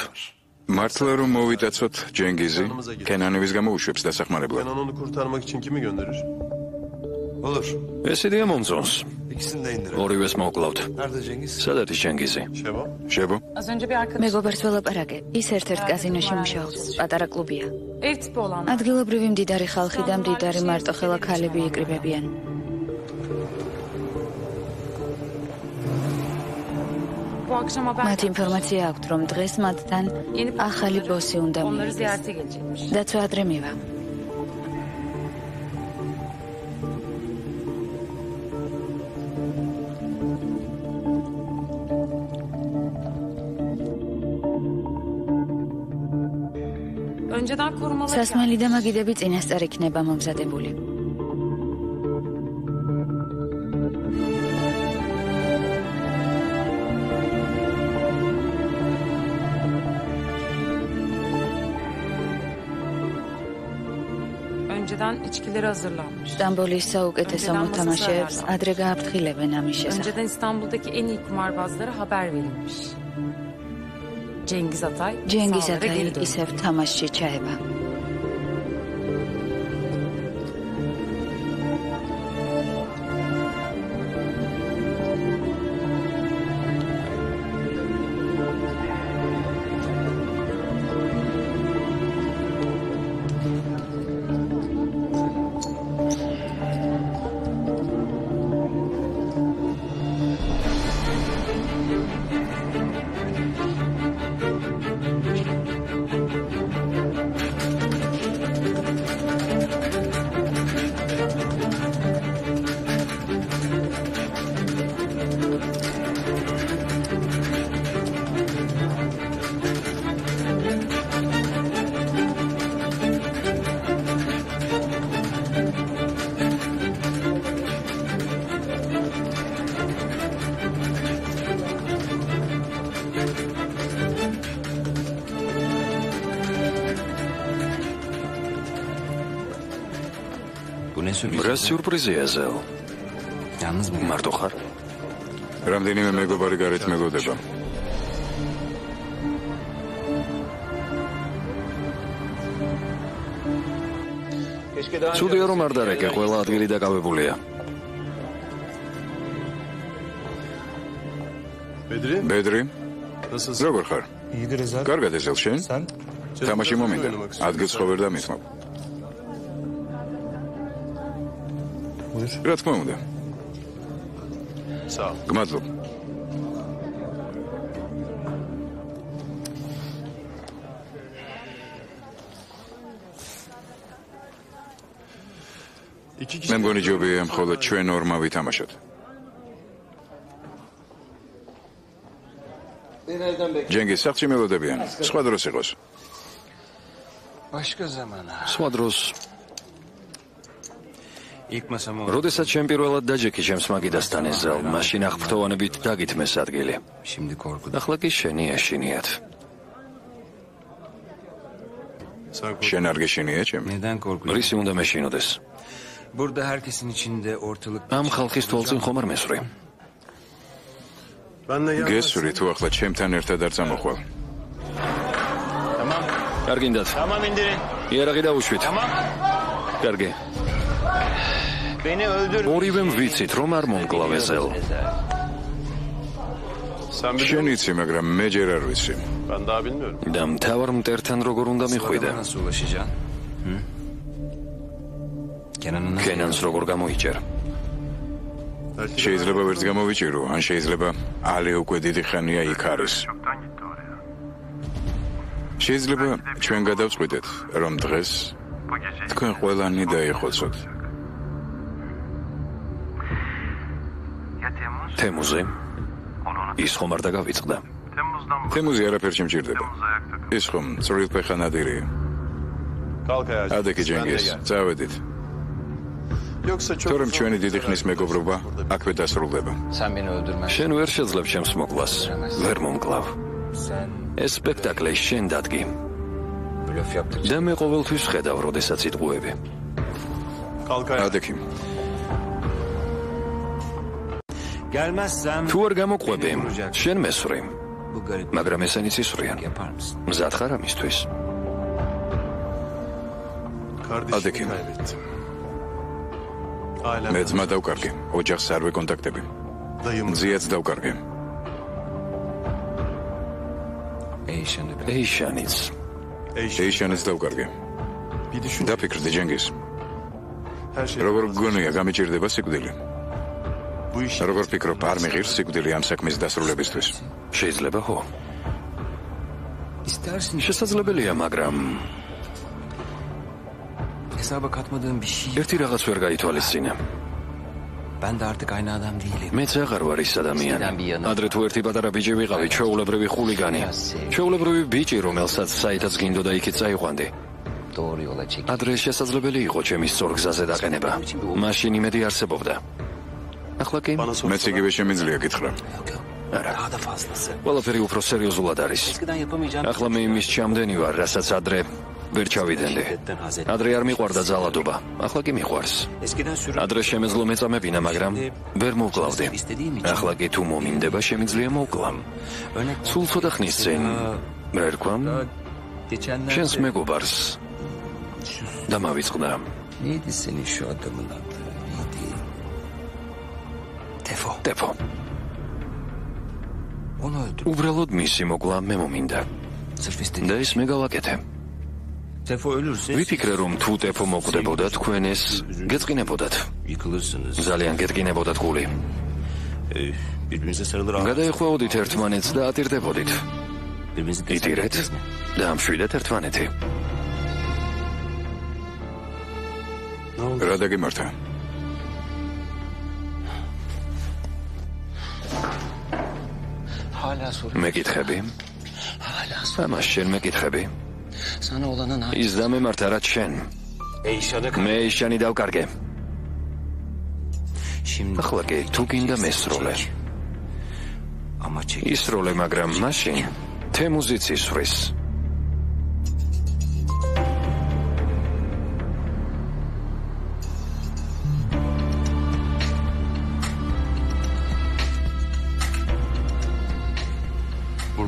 მართლა რომ მოვიტაცოთ ჯენგიზი, კენანევის გამოუშვებს დასახმარებლად. ეს იდეა მომწონს. ორივეს მოვკლავთ. სადაც ჯენგიზი? შებო? მეგობარს ველაპარაკე. ის ერთ-ერთ კაზინოში მუშაობს. პატარა კლუბია. ადგილობრივი მდიდარი ხალხი და მდიდარი მარტოხელა ქალები იკრიბებიან. მათ ინფორმაცია აქვთ, რომ დღეს მათთან ახალი ბოსი უნდა მივიდეს. დაცვა ადრე მივა. სასმელი და მაგიდები წინასწარ იქნება მომზადებული. içkileri hazırlanmış. Stambolis sauketesa motamashevs adre gaaptxileven amis შესახებ. Önceden İstanbul'daki en iyi kumarbazlara haber verilmiş. Cengiz Atay ისევ თამაშში ჩაება. რა სიურპრიზია ზელ? მარტო ხარ? რამდენიმე მეგობარი გარეთ მეგოდება. ცუდია რომ არ დარეკე, ყველა ადგილი დაკავებულია. ბედრი? როგორ ხარ? კარგად ეზელ შენ? თამაში მომინდა. ადგილს ხო ვერ დამისმობ. რა თქმა უნდა. გმადლობ. მე მგონი ჯობია მხოლოდ ჩვენ ორმა ვითამაშოთ. ჯენგის სახლში მელოდებიან. სხვა დროს იყოს. სხვა დროს. როდესაც შენ პირველად დაჯექი ჩემს მაგიდასთან ეზელ, მაშინ აღფრთოვანებით დაგითმეს ადგილი. ახლა კი შენი ეშინიათ. შენ არ გეშინია ჩემ? რისი უნდა მეშინოდეს? ამ ხალხის თვალწინ ხომ არ მესვრე? გესვრი თუ ახლა ჩემთან ერთად არ წამოხვალ. კარგინდათ. იარაღი დაუშვით. კარგი. ორივემ ვიცით რომ არ მომკლავ ეზელ. შენ იცი, მაგრამ მე ჯერ არ ვიცი. და მთავარ მტერთან როგორ უნდა მიხვიდე? კენანს როგორ გამოიჭერ? შეიძლება ვერც გამოვიჭირო, ან შეიძლება ალი უკვე დიდი ხანია იქ არის. შეიძლება ჩვენ გადავწყვიტეთ, რომ დღეს თქვენ ყველანი დაიხოცოთ. თემუზე? ის ხომ არ დაგავიწყდა? თემუზე არაფერ შემჭირდება. ის ხომ წვრილფეხა ნადირია. ადეკი ჯენგის, წავედით. თორემ ჩვენი დიდი ხნის მეგობრობა აქვე დასრულდება. შენ ვერ შეძლებ ჩემს მოკლას. ვერ მომკლავ. ეს სპექტაკლი შენ დადგი. და მე ყოველთვის ხედავ, როდესაც იტყუები. ადეკი. თუ არ გამოყვები, შენ მესვრე. მაგრამ ესენიც ისვრიან. მზად ხარ ამისთვის? ადეკი. მე ძმა დავკარგე, ოჯახს არ ვეკონტაქტები. ძიაც დავკარგე. ეიშანიც დავკარგე. დაფიქრდი ჯენგის. როგორ გგონია გამიჭირდება სიკვდილი? როგორ ფიქრობ, არ მიღირს სიკვდილი ამ საქმის დასრულებისთვის? შეიძლება ხო? შესაძლებელია, მაგრამ ერთი რაღაც ვერ გაითვალისწინე. მეც აღარ ვარ ის ადამიანი. ადრე თუ ერთი პატარა ბიჭი ვიყავი, ჩვეულებრივი ხულიგანი. ჩვეულებრივი ბიჭი, რომელსაც საითაც გინდოდა იქით წაიყვანდი. ადრე შესაძლებელი იყო ჩემი სწორ გზაზე დაყენება. მაშინ იმედი არსებობდა. ახლა კი? მეც იგივე შემიძლია გითხრა. არა. ყველაფერი უფრო სერიოზულად არის. ახლა მე იმის ჩამდენი ვარ, რასაც ადრე ვერ ჩავიდენდი. ადრე არ მიყვარდა ძალადობა, ახლა კი მიყვარს. ადრე შემეძლო მეწამებინა, მაგრამ ვერ მოვკლავდი. ახლა კი თუ მომინდება, შემიძლია მოვკლავ. სულ ცოტა ხნის წინ რა ერქვა? შენს მეგობარს დამავიწყდა. ტეფო. უბრალოდ მისი მოკლა მე მომინდა. და ის მე გავაკეთე. ვიფიქრე, რომ თუ ტეფო მოკვდებოდა, თქვენ ეს გეწყინებოდათ. ძალიან გეწყინებოდათ გული. გადაეხვეოდით ერთმანეთს და ატირდებოდით. იტირეთ და ამშვიდეთ ერთმანეთი. რა დაგემართა? მეკითხები? ამას შენ მეკითხები? ის დამემართა რაც შენ. მე ეიშანი დავკარგე. ახლა კი თუ გინდა მესროლე. ისროლე, მაგრამ მაშინ თემუზიც ისვრის.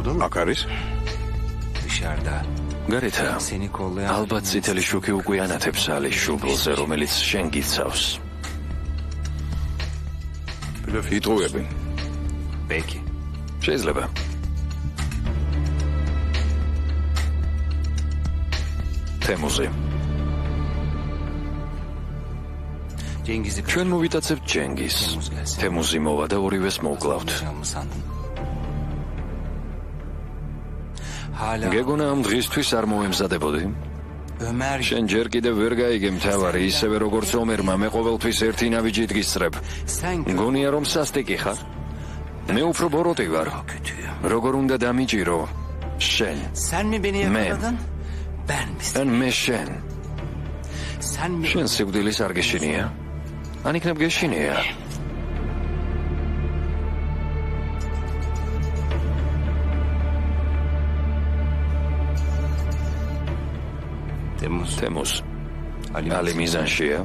აქ არის? გარეთა, ალბათ წითელი შუქი უკვე ანათებს ალის შუბლზე, რომელიც შენ გიცავს. იტყუებენ. შეიძლება. თემუზი. ჩვენ მოვიტაცებთ ჯენგის. თემუზი მოვა და ორივეს მოვკლავთ. გეგონა ამ დღისთვის არ მოემზადებოდი? შენ ჯერ კიდევ ვერ გაიგე მთავარი, ისევე როგორც ომერმა მე ყოველთვის ერთი ნაბიჯით გისწრებ. მგონია რომ სასტიკი ხარ? მე უფრო ბოროტი ვარ. როგორ უნდა დამიჭირო? შენ. მე. ან მე შენ. შენ სიკვდილის არ გეშინია? ან იქნებ გეშინია? თემუს. ალი მიზანშია?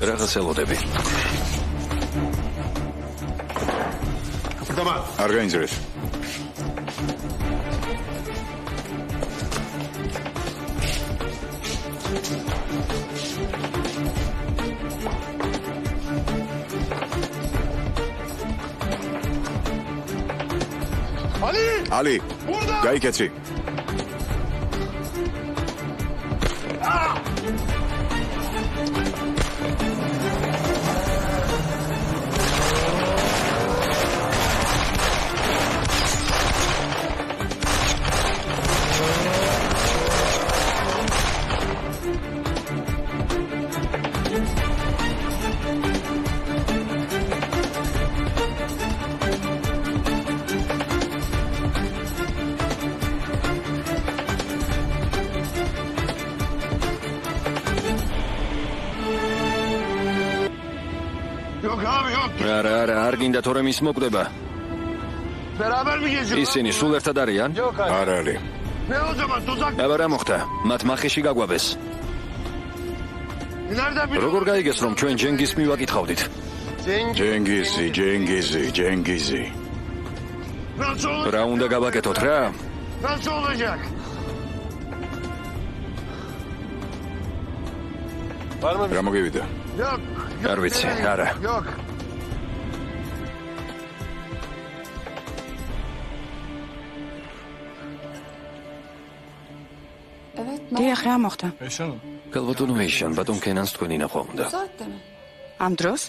რაღაც ელოდები. არ გაინძრეს. ალი, გაიქეცი. არა, არ გინდა თორემ ის მოკვდება. ისინი სულ ერთად არიან? არ არის. აბა რა მოხდა? მათ მახეში გაგვაბეს. როგორ გაიგეს რომ ჩვენ ჯენგის მივაკითხავდით? ჯენგიზი. რა უნდა გავაკეთოთ რა? რა მოგივიდა? არ ვიცი, არა. დიახ, რა მოხდა? გალბატონო ეიშან, ბატონ კენანს თქვენი ნახვა უნდა. ამ დროს?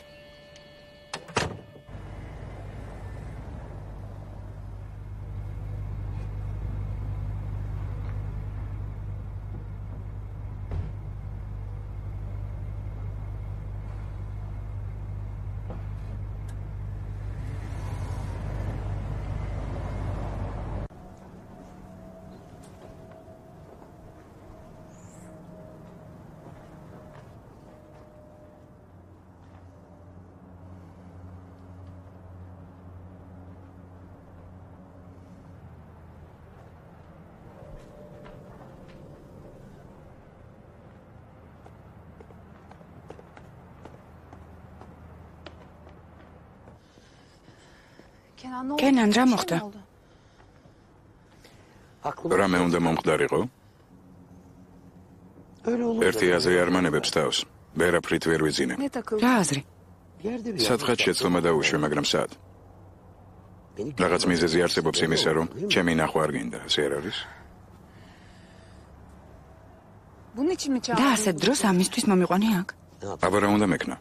კენან, რა მოხდა? რამე უნდა მომხდარიყო? ერთი აზრი არ მანებებს თავს. ვერაფრით ვერ ვიძინებ. რა აზრი? სათხად შეცდომა დაუშვე, მაგრამ სად? რაღაც მიზეზი არსებობს იმისა, რომ ჩემი ნახვა არ გინდა, ასე არ არის? და ასეთ დროს ამისთვის მომიყვანი აქ? აბა რა უნდა მეკნა?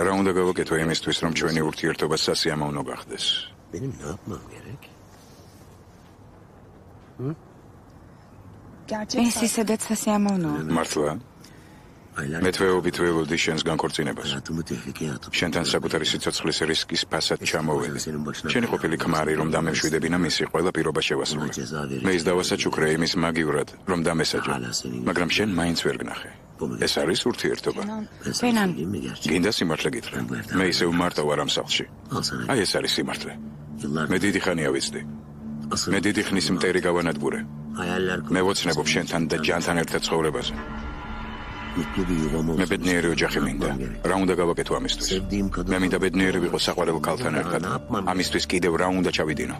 რა უნდა გავაკეთო იმისთვის, რომ ჩვენი ურთიერთობა სასიამოვნო გახდეს? ეს ისედაც სასიამოვნოა. მართლა? მე თვეობით ველოდი შენს განქორწინებას. შენთან საკუთარი სიცოცხლის რისკის ფასად ჩამოვედი. შენი ყოფილი ქმარი რომ დამემშვიდებინა მისი ყველა პირობა შევასრულე. მე ის დავასაჩუქრე იმის მაგივრად რომ დამესაჯა. მაგრამ შენ მაინც ვერ გნახე. ეს არის ურთიერთობა. ფენან, გინდა სიმართლე გითხრა. მე ისევ მარტო ვარ ამ სახლში. აი ეს არის სიმართლე. მე დიდი ხანია ვიცდი. მე დიდი ხნის მტერი გავანადგურე. მე ვოცნებობ შენთან და ჯანთან ერთად ცხოვრებაზე. მე ბედნიერი ოჯახი მინდა. რა უნდა გავაკეთო ამისთვის? მე მინდა ბედნიერი ვიყო საყვარელ ქალთან ერთად. ამისთვის კიდევ რა უნდა ჩავიდინო?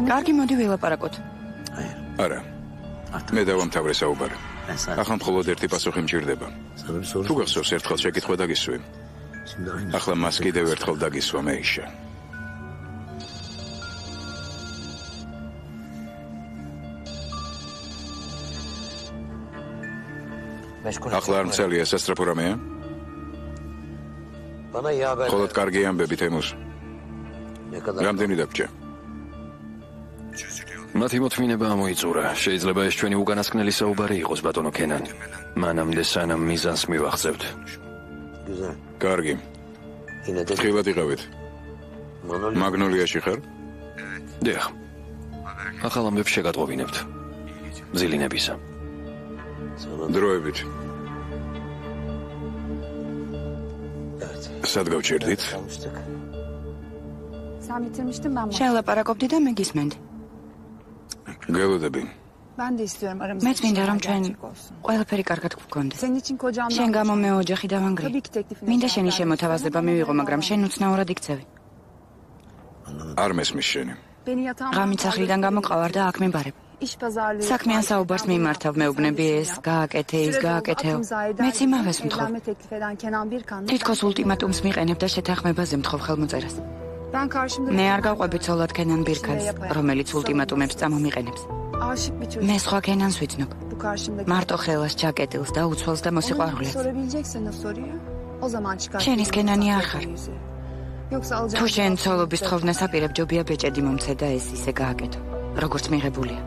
კარგი, მოდი ველაპარაკოთ. არა. მე დავამთავრე საუბარი. ახლა მხოლოდ ერთი პასუხი მჭირდება. თუ გახსოვს ერთხელ შეკითხვა დაგისვი. ახლა მას კიდევ ერთხელ დაგისვა მეიშა. ახლა არ მცელია სასწრაფო რამეა? მხოლოდ კარგი ამბები თემუს. რამდენი დაგჭა? მათი მოთმინება ამოიწურა. შეიძლება ეს ჩვენი უკანასკნელი საუბარი იყოს, ბატონო კენან. მანამდე სანამ მიზანს მივახცევთ. კარგი. ხილად იყავით. მაგნოლიაში ხარ? დიახ. ახალ ამბებს შეგატყობინებთ. ძილინებისა. დროებით. სად გავჩერდით? შეელაპარაკობდი და მე გისმენდი. გელოდები. მეც მინდა რომ ჩვენ ყველაფერი კარგად გვქონდეს. შენ გამო მე ოჯახი დავანგრე. მინდა შენი შემოთავაზება მივიღო, მაგრამ შენ უცნაურად იქცევი. არ მესმის შენი. ღამით სახლიდან გამოყავარ და აქ მიმბარებ. საქმიან საუბარს მიმართავ, მეუბნები ეს გააკეთე, ის გააკეთეო. მეც იმავეს მთხოვ. თითქოს ულტიმატუმს მიყენებ და შეთანხმებაზე მთხოვ ხელმოწერას. მე არ გავყვები ცოლად კენან ბირქანს, რომელიც ულტიმატუმებს წამომიყენებს. მე სხვა კენანს ვიცნობ. მარტო ხელას, ჯაკეტილს და უცვალს და მოსიყვარულეს. შენის კენანი არ ხარ. თუ შენ ცოლობის თხოვნას აპირებ, ჯობია ბეჭედი მომცე და ეს ისე გააკეთო, როგორც მიღებულია.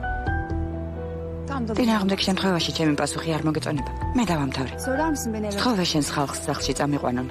წინააღმდეგ შემთხვევაში ჩემი პასუხი არ მოგეწონება. მე დავამთავრე. სთხოვე შენს ხალხს სახლში წამიყვანონ.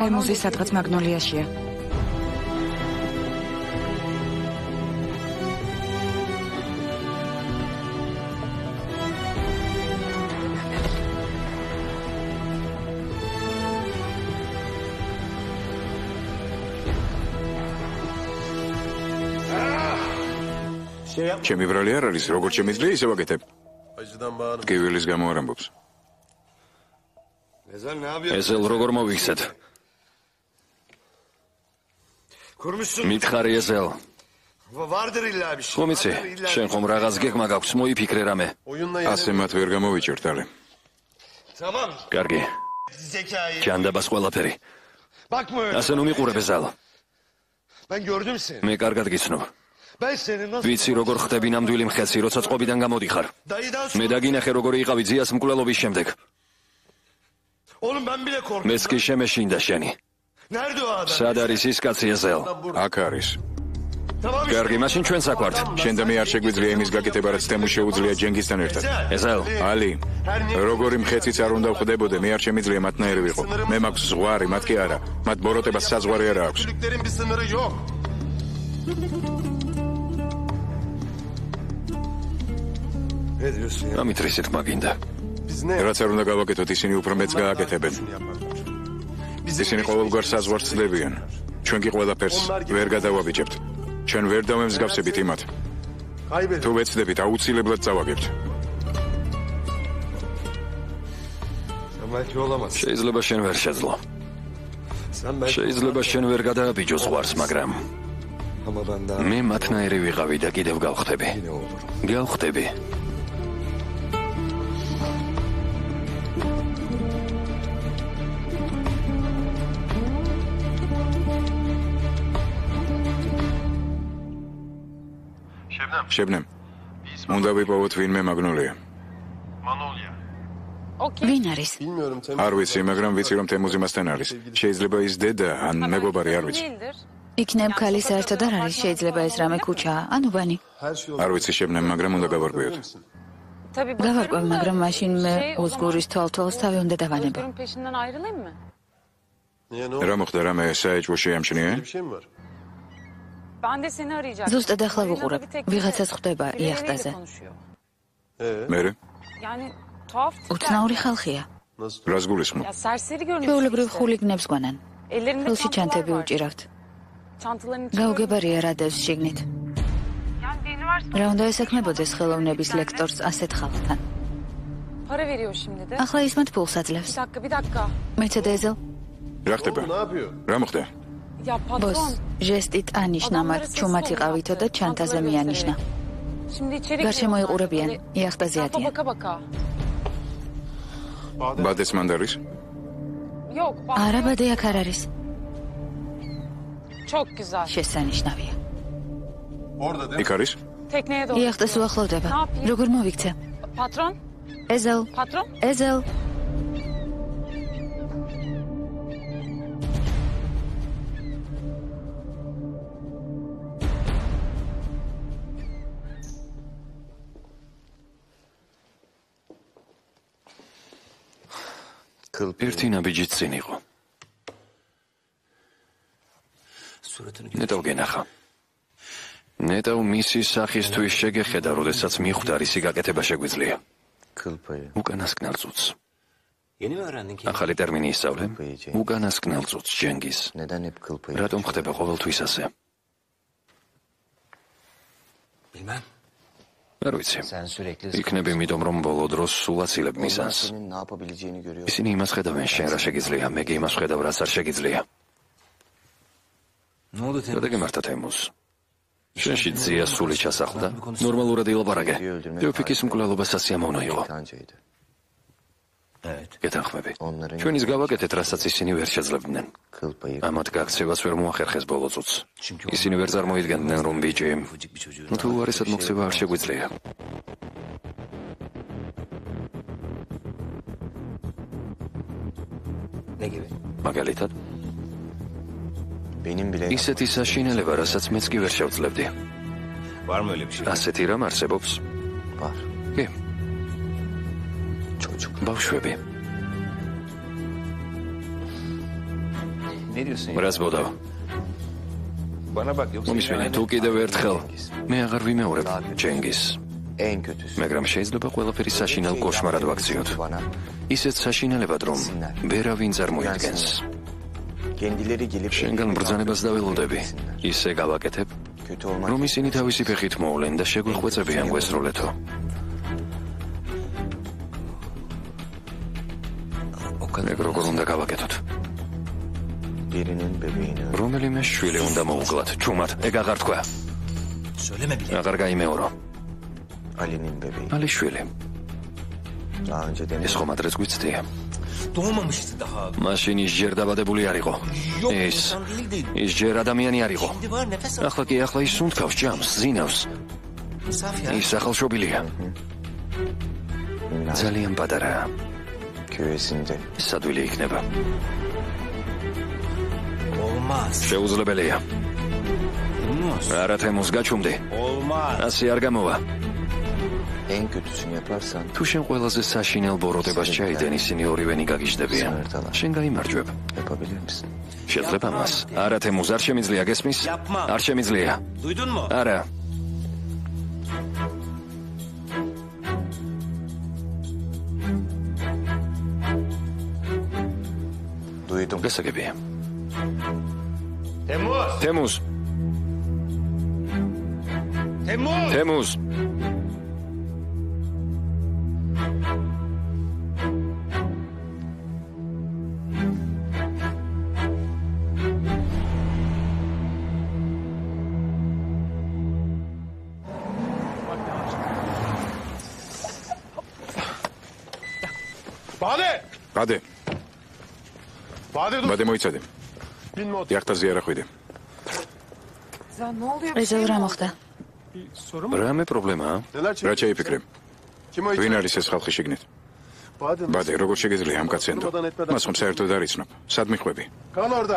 თემუზი სადღაც მაგნოლიაშია. ჩემი ბრალი არ არის, როგორც შემიძლია ისე ვაკეთებ. კივილის გამო არ ამბობს. ეზელ როგორ მოვიქცეთ? მითხარი ეზელ. ხომიცი, შენ ხომ რაღაც გეგმა გაქვს, მოიფიქრე რამე. ასე მათ ვერ გამოვიჭერთ, ალე. კარგი. ჯანდაბას ყველაფერი. ასე ნუ მიყურებ ეზელ. მე კარგად გიცნობ. ვიცი როგორ ხდები ნამდვილი მხეცი, როცა წყობიდან გამოდიხარ. მე დაგინახე როგორი იყავი ძიას მკვლელობის შემდეგ. მეც კი შემეშინდა შენი. სად არის ის კაცი ეზელ? აქ არის. კარგი, მაშინ ჩვენ საკვართ. შენ და მე არ შეგვიძლია იმის გაკეთება, რაც თემუს შეუძლია ჯენგისთან ერთად. ეზელ, ალი, როგორი მხეციც არ უნდა ვხდებოდე, მე არ შემიძლია მათნაირი ვიყო. მე მაქვს ზღვარი, მათ კი არა. მათ ბოროტებას საზღვარი არა აქვს. ამით რისით მაგინდა? რაც არ უნდა გავაკეთოთ, ისინი უფრო მეც გააკეთებენ. ისინი ყოველგვარ საზღვარს ცდებიან. ჩვენ კი ყველაფერს ვერ გადავაბიჭებთ. ჩვენ ვერ დავემსგავსებით იმათ. თუ ვეცდებით, აუცილებლად წავაგებთ. შეიძლება შენ ვერ შეძლო. შეიძლება შენ ვერ გადააბიჯო ზღვარს, მაგრამ მე მათნაირი ვიყავი და კიდევ გავხდები. გავხდები. შებნემ. უნდა ვიპოვოთ ვინმე მაგნოლია. ვინ არის? არ ვიცი, მაგრამ ვიცი რომ თემუზი მასთან არის. შეიძლება ის დედა ან მეგობარი, არ ვიცი. იქნებ ქალი საერთოდ არ არის, შეიძლება ეს რამე ქუჩაა, ანუ ბანი. არ ვიცი შებნემ, მაგრამ უნდა გავარკვიოთ. გავარკვევ, მაგრამ მაშინ მე ოზგურის თვალთვალს თავი უნდა დავანებო. რა მოხდა, რამე საეჭვო შეამჩნია? ზუსტად ახლა ვუყურებ, ვიღაცას ხვდება იახტაზე. მერე? უცნაური ხალხია. რას გულისხმობ? ჩვეულებრივ ხულიგნებს გვანან. ხელში ჩანთები უჭირავთ. გაუგებარია რა დევს შიგნით. რა უნდა ესაქმებოდეს ხელოვნების ლექტორს ასეთ ხალხთან? ახლა ის მათ ფულს აძლევს. მეცადე ეზელ? რა ხდება? რა მოხდა? ბოს, ჟესტით ანიშნა მათ, ჩუმად იყავითო და ჩანთაზე მიანიშნა. გარშემო იყურებიან, იახტაზე ადიან. ბადეც მანდ არის? არა, ბადე აქ არ არის. შესანიშნავია. იქ არის? იახტას უახლოვდება. როგორ მოვიქცე? ეზელ. ეზელ. ერთი ნაბიჯით წინ იყო. ნეტავ გენახა. ნეტავ მისი სახისთვის შეგეხედა, როდესაც მიხვდა რისი გაკეთება შეგვიძლია. უკანასკნელ წუთს. ახალი ტერმინი ისწავლე. უკანასკნელ წუთს ჯენგიზ. რატომ ხდება ყოველთვის ასე? არ ვიცი. იქნებ იმიტომ, რომ ბოლო დროს სულ აცილებ მიზანს. ისინი იმას ხედავენ, შენ რა შეგიძლია, მე კი იმას ხედავ, რაც არ შეგიძლია. გადაგემართა თემუს. შენში ძია სული ჩასახლდა, ნორმალურად ილაპარაკე. თეოფიკის მკვლელობა სასიამოვნო იყო. გეთანხმები. ჩვენის გავაკეთეთ, რასაც ისინი ვერ შეძლებდნენ. ამათ გაქცევას ვერ მოახერხეს ბოლო წუთს. ისინი ვერ წარმოიდგენდნენ, რომ ბიჭი თუ უარესად მოქცევა არ შეგვიძლია. მაგალითად, ისეთი საშინელება, რასაც მეც კი ვერ შევძლებდი. ასეთი რამ არსებობს? კი. ბავშვები. რას ბოდავ? მომისმენე, თუ კიდევ ერთხელ მე აღარ ვიმეორებ ჯენგიზს. მაგრამ შეიძლება ყველაფერი საშინელ კოშმარად ვაქციოთ. ისეთ საშინელებად, რომ ვერავინ წარმოიდგენს. შენგან ბრძანებას დაველოდები. ისე გავაკეთებ, რომ ისინი თავისი ფეხით მოვლენ და შეგვიხვეწებიან გვესროლეთო. ეგ როგორ უნდა გავაკეთოთ? რომელიმე შვილი უნდა მოუკლათ, ჩუმად, ეგ აღარ თქვა. აღარ გაიმეორო. ალი შვილი. ეს ხომ ადრეს გვიცდია. მაშინ ის ჯერ დაბადებული არ იყო. ის ჯერ ადამიანი არ იყო. ახლა კი ახლა ის სუნთქავს ჯამს, ზინავს. ის ახალშობილია. ძალიან პატარაა. სადვილი იქნება. შეუძლებელია. არა თემუს გაჩუმდი. ასე არ გამოვა. თუ შენ ყველაზე საშინელ ბოროტებას ჩაიდენ, ისინი ორივენი გაგიჟდებიან. შენ გაიმარჯვებ. შეძლებ ამას? არა თემუს, არ შემიძლია, გესმის? არ შემიძლია. არა. გასაგებია. თემუს. თემუს. ბადე. ბადე მოიცადე. იახტაზე არ ახვიდე. ეზელ რა მოხდა? რამე პრობლემაა? რა ჩაიფიქრე? ვინ არის ეს ხალხი შიგნით? ბადე, როგორ შეგეძლია ამ კაცს ენდო? მას ხომ საერთოდ არ იცნობ. სად მიხვები?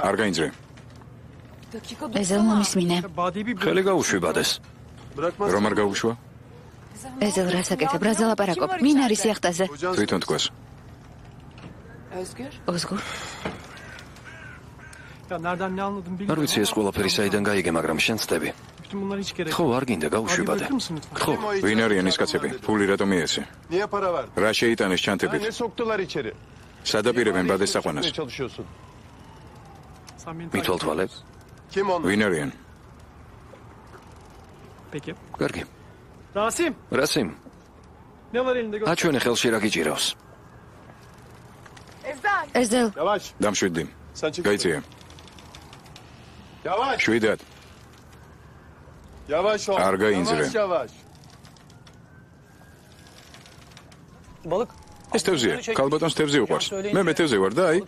არ გაინძრე. ეზელ მომისმინე. ხელი გაუშვი ბადეს. რომ არ გაუშვა? ეზელ რას აკეთებ? რა ზალაპარაკობ? მინ არის იახტაზე? თვითონ თქვას. ოზგურ. არ ვიცი ეს ყველაფერი საიდან გაიგე, მაგრამ შენ ცდები. ხო, არ გინდა გაუშვი ბადე. ხო, ვინ არიან ეს კაცები? ფული რატომ მიეცე? რა შეიტანეს ჩანთებით? სადაპირებენ ბადეს საყვანას? მითვალ თვალებს? ვინ არიან? კარგი. რასიმ. აჩვენე ხელში რა გიჭირავს. ეზელ. დამშვიდი. გაიწია. შვიდად. არ გაინძრე. ეს თევზია. ქალბატონს თევზი უყვარს. მე თევზი ვარ და აი.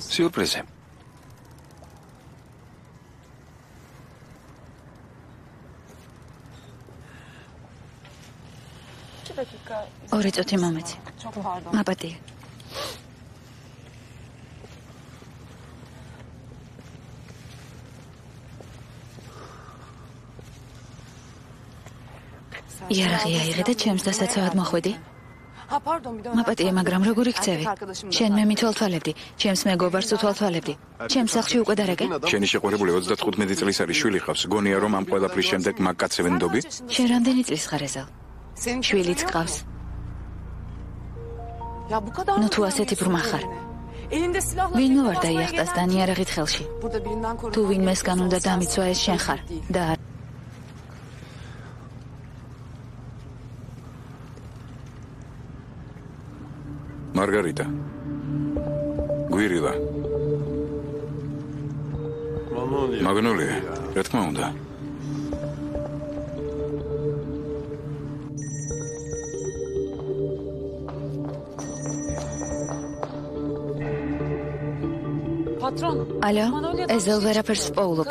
სიურპრიზი. ორი წუთი მომეცი. მაპატია. იარაღი აიღე და ჩემს დასაცავად მოხვედი. მაპატია, მაგრამ როგორ იქცევი? შენ მე მითვალთვალებდი, ჩემს მეგობარს უთვალთვალებდი. ჩემს სახლში უკვე დარეკე? შენი შეყვარებული 35 წლის არის, შვილი ხავს. გონია რომ ამ ყველაფრის შემდეგ მაგ კაცს ვენდობი? შენ რამდენი წლის ხარ ეზელ? შვილიც გყავს. ნუ თუ ასეთი ბრმა ხარ. ვინ მოვარდა იახტას და იარაღით ხელში? თუ ვინმესგან უნდა დამიცვა ეს შენ ხარ და მარგარიტა. გვირილა. მაგნოლია. რა თქმა უნდა. ალო, ეზელ ვერაფერს პოულობ.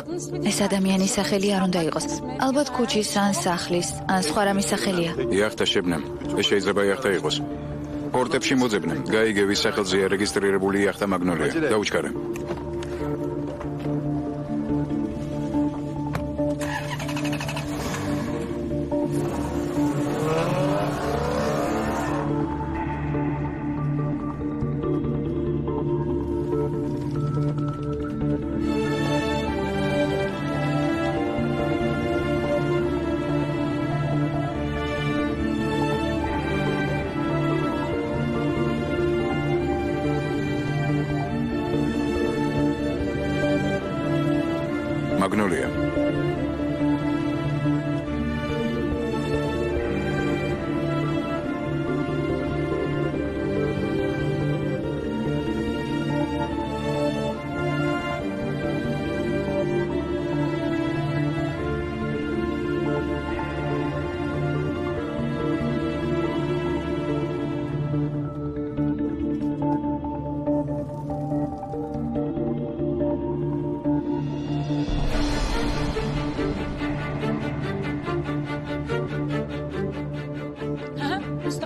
ეს ადამიანის სახელი არ უნდა იყოს. ალბათ ქუჩის ან სახლის, ან სხვა რამის სახელია. იახტა შებნემ. ეს შეიძლება იახტა იყოს. პორტებში მოძებნემ. გაიგე ვის სახელზეა რეგისტრირებული იახტა მაგნოლია. დაუჩქარე. მაგნოლია.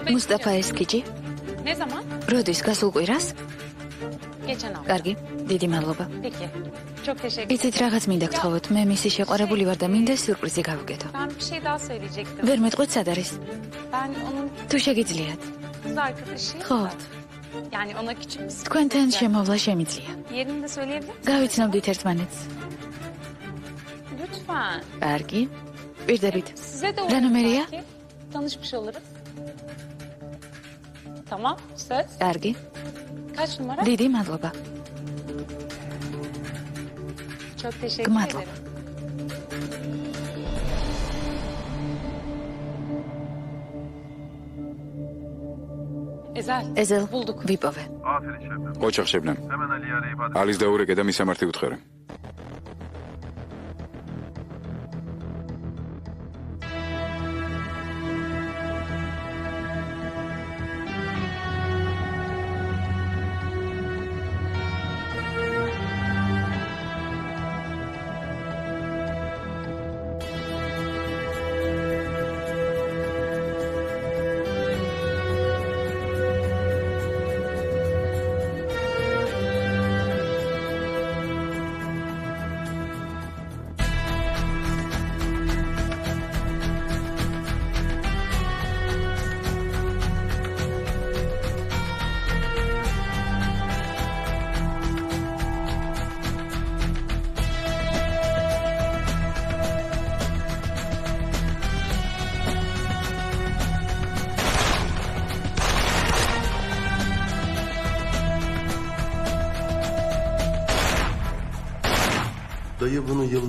მუსტაფა ესკიჯი? როდის გასულ კვირას? კარგი, დიდი მადლობა. იცით რაღაც მინდა გთხოვოთ, მე მისი შეყვარებული ვარ და მინდა სიურპრიზი გავუკეთო. ვერ მეტყვით სად არის? თუ შეგიძლიათ. ხო. თქვენთან შემოვლა შემიძლია. გავიცნობდით ერთმანეთს. კარგი, პირდებით. რა ნომერია? Tanışmış oluruz. Tamam, söz. კარგი. Kaç numara? დიდი მადლობა. Çok teşekkür Gmadlob. ederim. Ezel, bulduk. ვიპოვე. ოჩახ შებნამ. ალის დაურეკე და მისამართი უთხრე.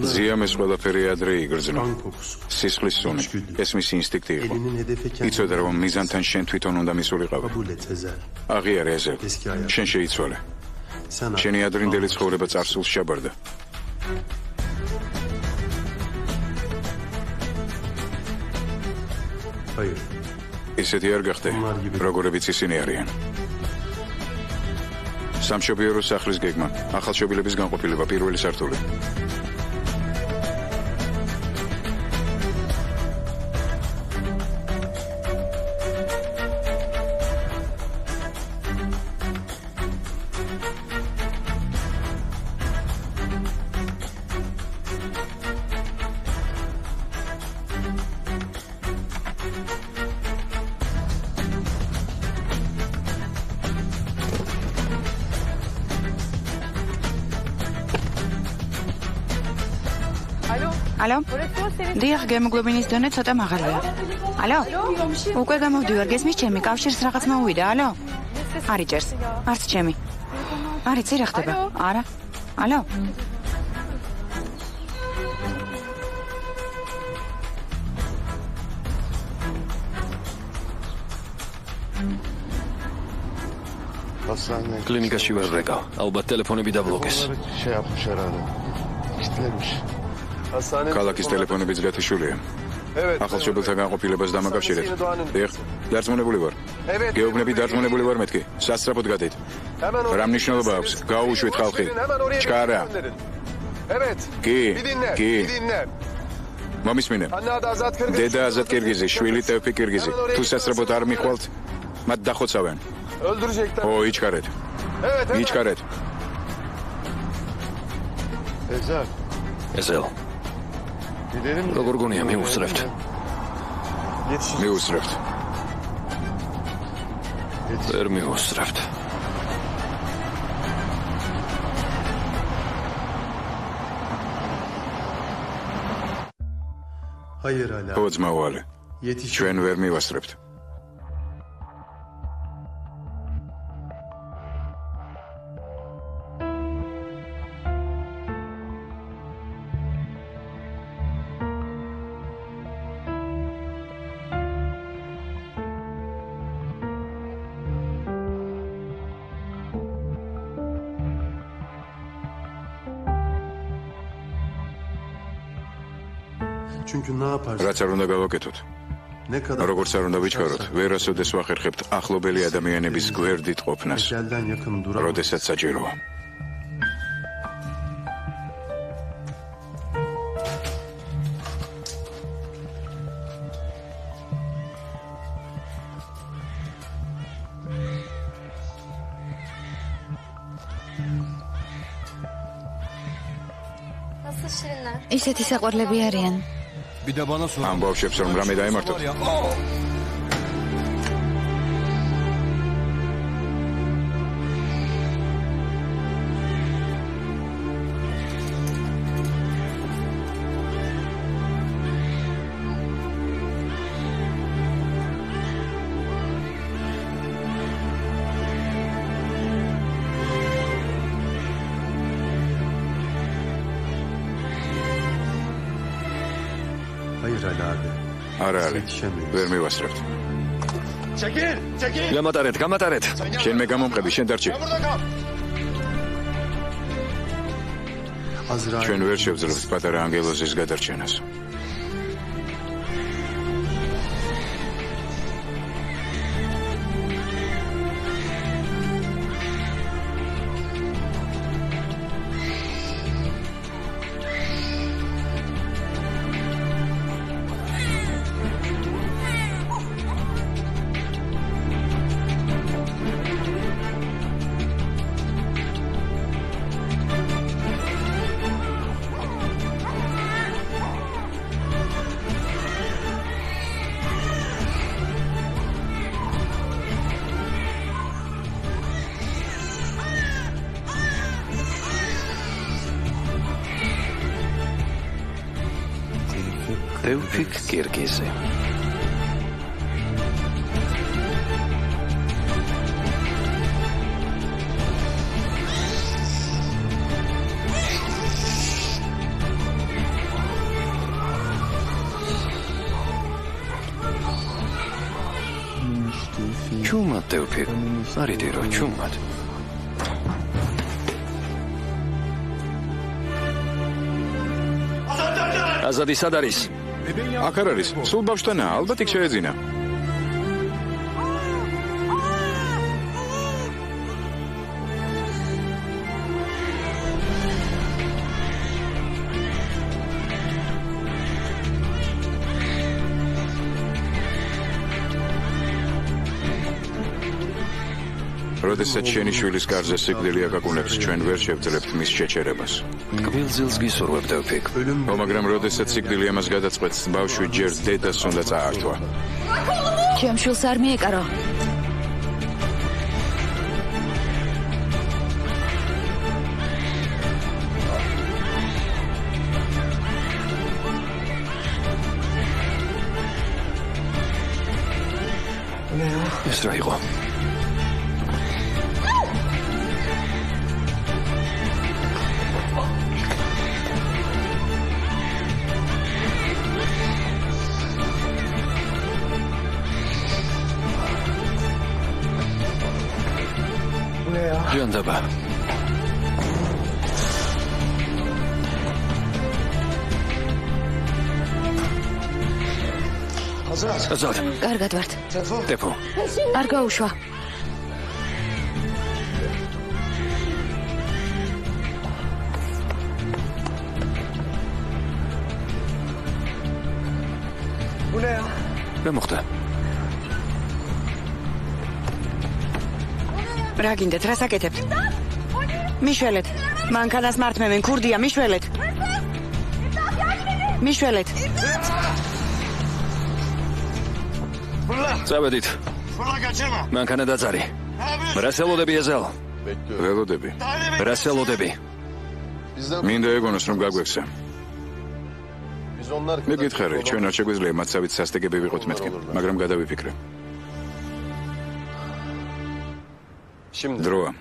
ზიამეს ყველაფერი ადრე იგრძნო. სისხლის სუნი. ეს მისი ინსტინქტი იყო. იცოდა რომ მიზანთან შენ თვითონ უნდა მისულიყავი. აღიარე ეზელ. შენ შეიცვალე. შენი ადრინდელი ცხოვრება წარსულს ჩაბარდა. ისეთი არ გახდე, როგორებიც ისინი არიან. სამშობიარო სახლის გეგმა, ახალშობილების განყოფილება, პირველი სართული. ალო? დიახ, გემოგლობინის დონე ცოტა მაღალია. ალო? უკვე გამოვდივარ, გესმის ჩემი კავშირს რაღაც მოუვიდა, ალო? არ იჭერს. არც ჩემი. არ იცი რა ხდება? არა. ალო? კლინიკაში ვარ რეკა. ალბათ ტელეფონები დაბლოკეს. ქალაქის ტელეფონებიც გათიშულია. ახალშობილთა განყოფილებას დამაკავშირეთ. ეხ, დარწმუნებული ვარ. გეუბნები დარწმუნებული ვარ მეთქი. სასწრაფოდ გადით. რა მნიშვნელობა აქვს? გაუშვით ხალხი. ჩქარა. კი. მომისმინე. დედა აზად კირგიზი, შვილი ტევფი კირგიზი. თუ სასწრაფოდ არ მიხვალთ, მათ დახოცავენ. ო, იჩქარეთ. იჩქარეთ. ეზელ. როგორ გონია მიუსწრებთ? მიუსწრებთ. ვერ მიუსწრებთ. ო ძმაუალე, ჩვენ ვერ მივასწრებთ. რაც არ უნდა გავაკეთოთ. როგორც არ უნდა ვიჩქაროთ, ვერასოდეს ვახერხებთ ახლობელი ადამიანების გვერდით ყოფნას, როდესაც საჭიროა. ისეთი საყვარლები არიან. ამ ბავშვებს რომ რამე დაემართოთ. არა არის. ვერ მივასწრებთ. გამატარეთ. შენ მე გამომყები, შენ დარჩი. ჩვენ ვერ შევძლებთ პატარა ანგელოზის გადარჩენას. Tevfik Kirgizi. Чумат Tevfik. Аридиро, чумат. Azadi სად არის? აქ არ არის. სულ ბავშვთანაა, ალბათ იქ შეეძინა. როდესაც შენი შვილის კარზე სიკვდილი აკაკუნებს, ჩვენ ვერ შევძლებთ მის შეჩერებას. კბილზილს გისურვებ, Tevfik. მაგრამ როდესაც სიკვდილი ამას გადაწყვეტს, ბავშვი ჯერ დედას უნდა წაართვა. ჩემ შვილს არ მიეკარო. ეს რა იყო? ჟანდაბა. აზად. კარგად ვართ. ტეფო. არ გაუშვა. რა მოხდა? რა გინდათ, რას აკეთებთ? მიშველეთ. მანქანას მართმევენ, ქურდია, მიშველეთ. მიშველეთ. წავედით. მანქანა დაძარი. რასელოდები ეზელ? ველოდები. რასელოდები? მინდა ეგონოს რომ გაგვექცა. მე გითხარი, ჩვენ არ შეგვიძლია მათსავით სასტიკები ვიყოთ მეთქი, მაგრამ გადავიფიქრე. დროა.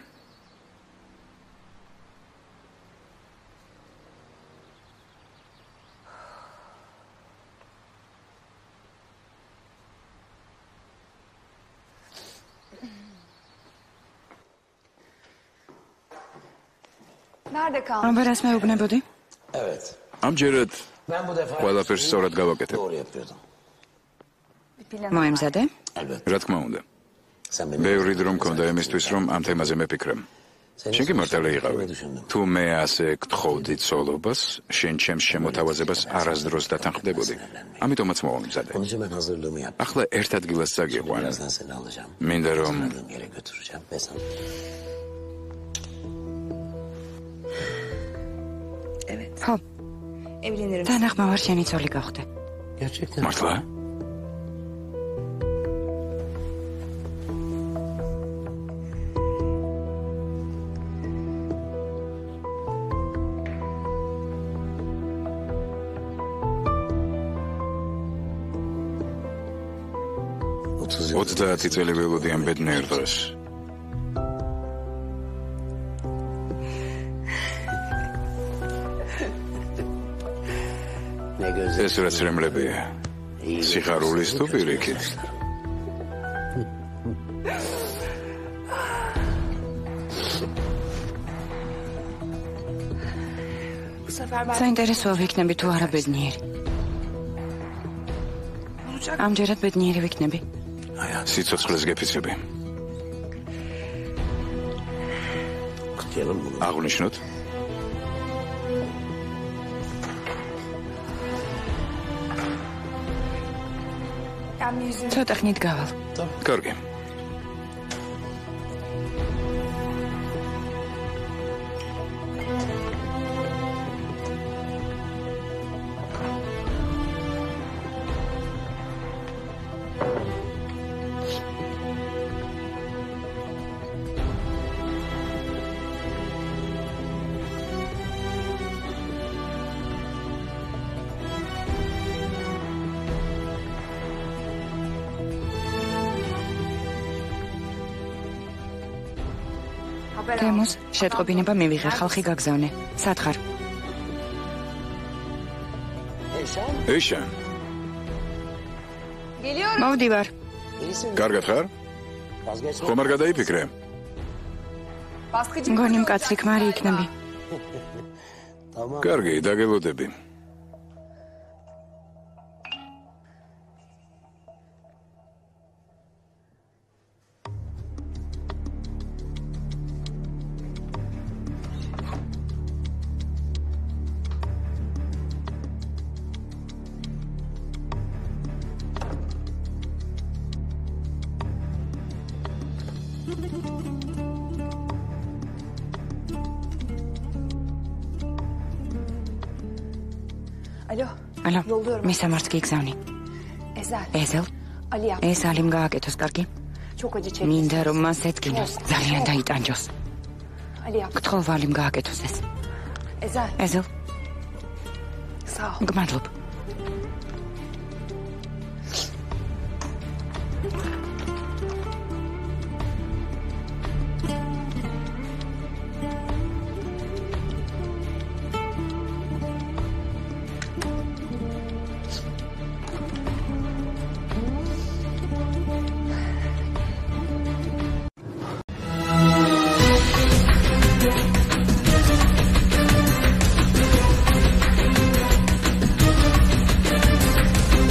ამბერას მეუბნებოდი? ამჯერად ყველაფერს სწორად გავაკეთებ. მოემზადე? რა თქმა უნდა. ბევრი დრო მქონდა იმისთვის, რომ ამ თემაზე მეფიქრე. შენ კი მართალი იყავი. თუ მე ასე გთხოვდი ცოლობას, შენ ჩემს შემოთავაზებას არასდროს დათანხმდებოდი. ამიტომაც მოვამზადე. ახლა ერთ ადგილას წაგიყვან. მინდა რომ ხო. თანახმოვარ შენი ცოლი გავხდე. მართლა? ოცდაათი წელი ველოდიან ბედნიერ დღეს. ეს რაც რემლებია. სიხარულის თუ პირიქით? საინტერესოა ვიქნები თუ არა ბედნიერი. ამჯერად ბედნიერი ვიქნები. სიცოცხლეს გეფიცრები. აღნიშნოთ. ცოტა ხნით გავალ. კარგი. თემუს, შეტყობინება მივიღე, ხალხი გაგზავნე. სად ხარ? ეშან. მოვდივარ. კარგად ხარ? ხომ არ გადაიფიქრე? მგონი მკაცრი ქმარი იქნები. კარგი, დაგელოდები. ალო, მისამართს გიგზავნი. ეზელ, ეს ალიმ გააკეთოს, კარგი? მინდა რომ მას ედგინოს, ძალიან დაიტანჯოს. გთხოვ ალიმ გააკეთოს ეს. ეზელ. გმადლობ.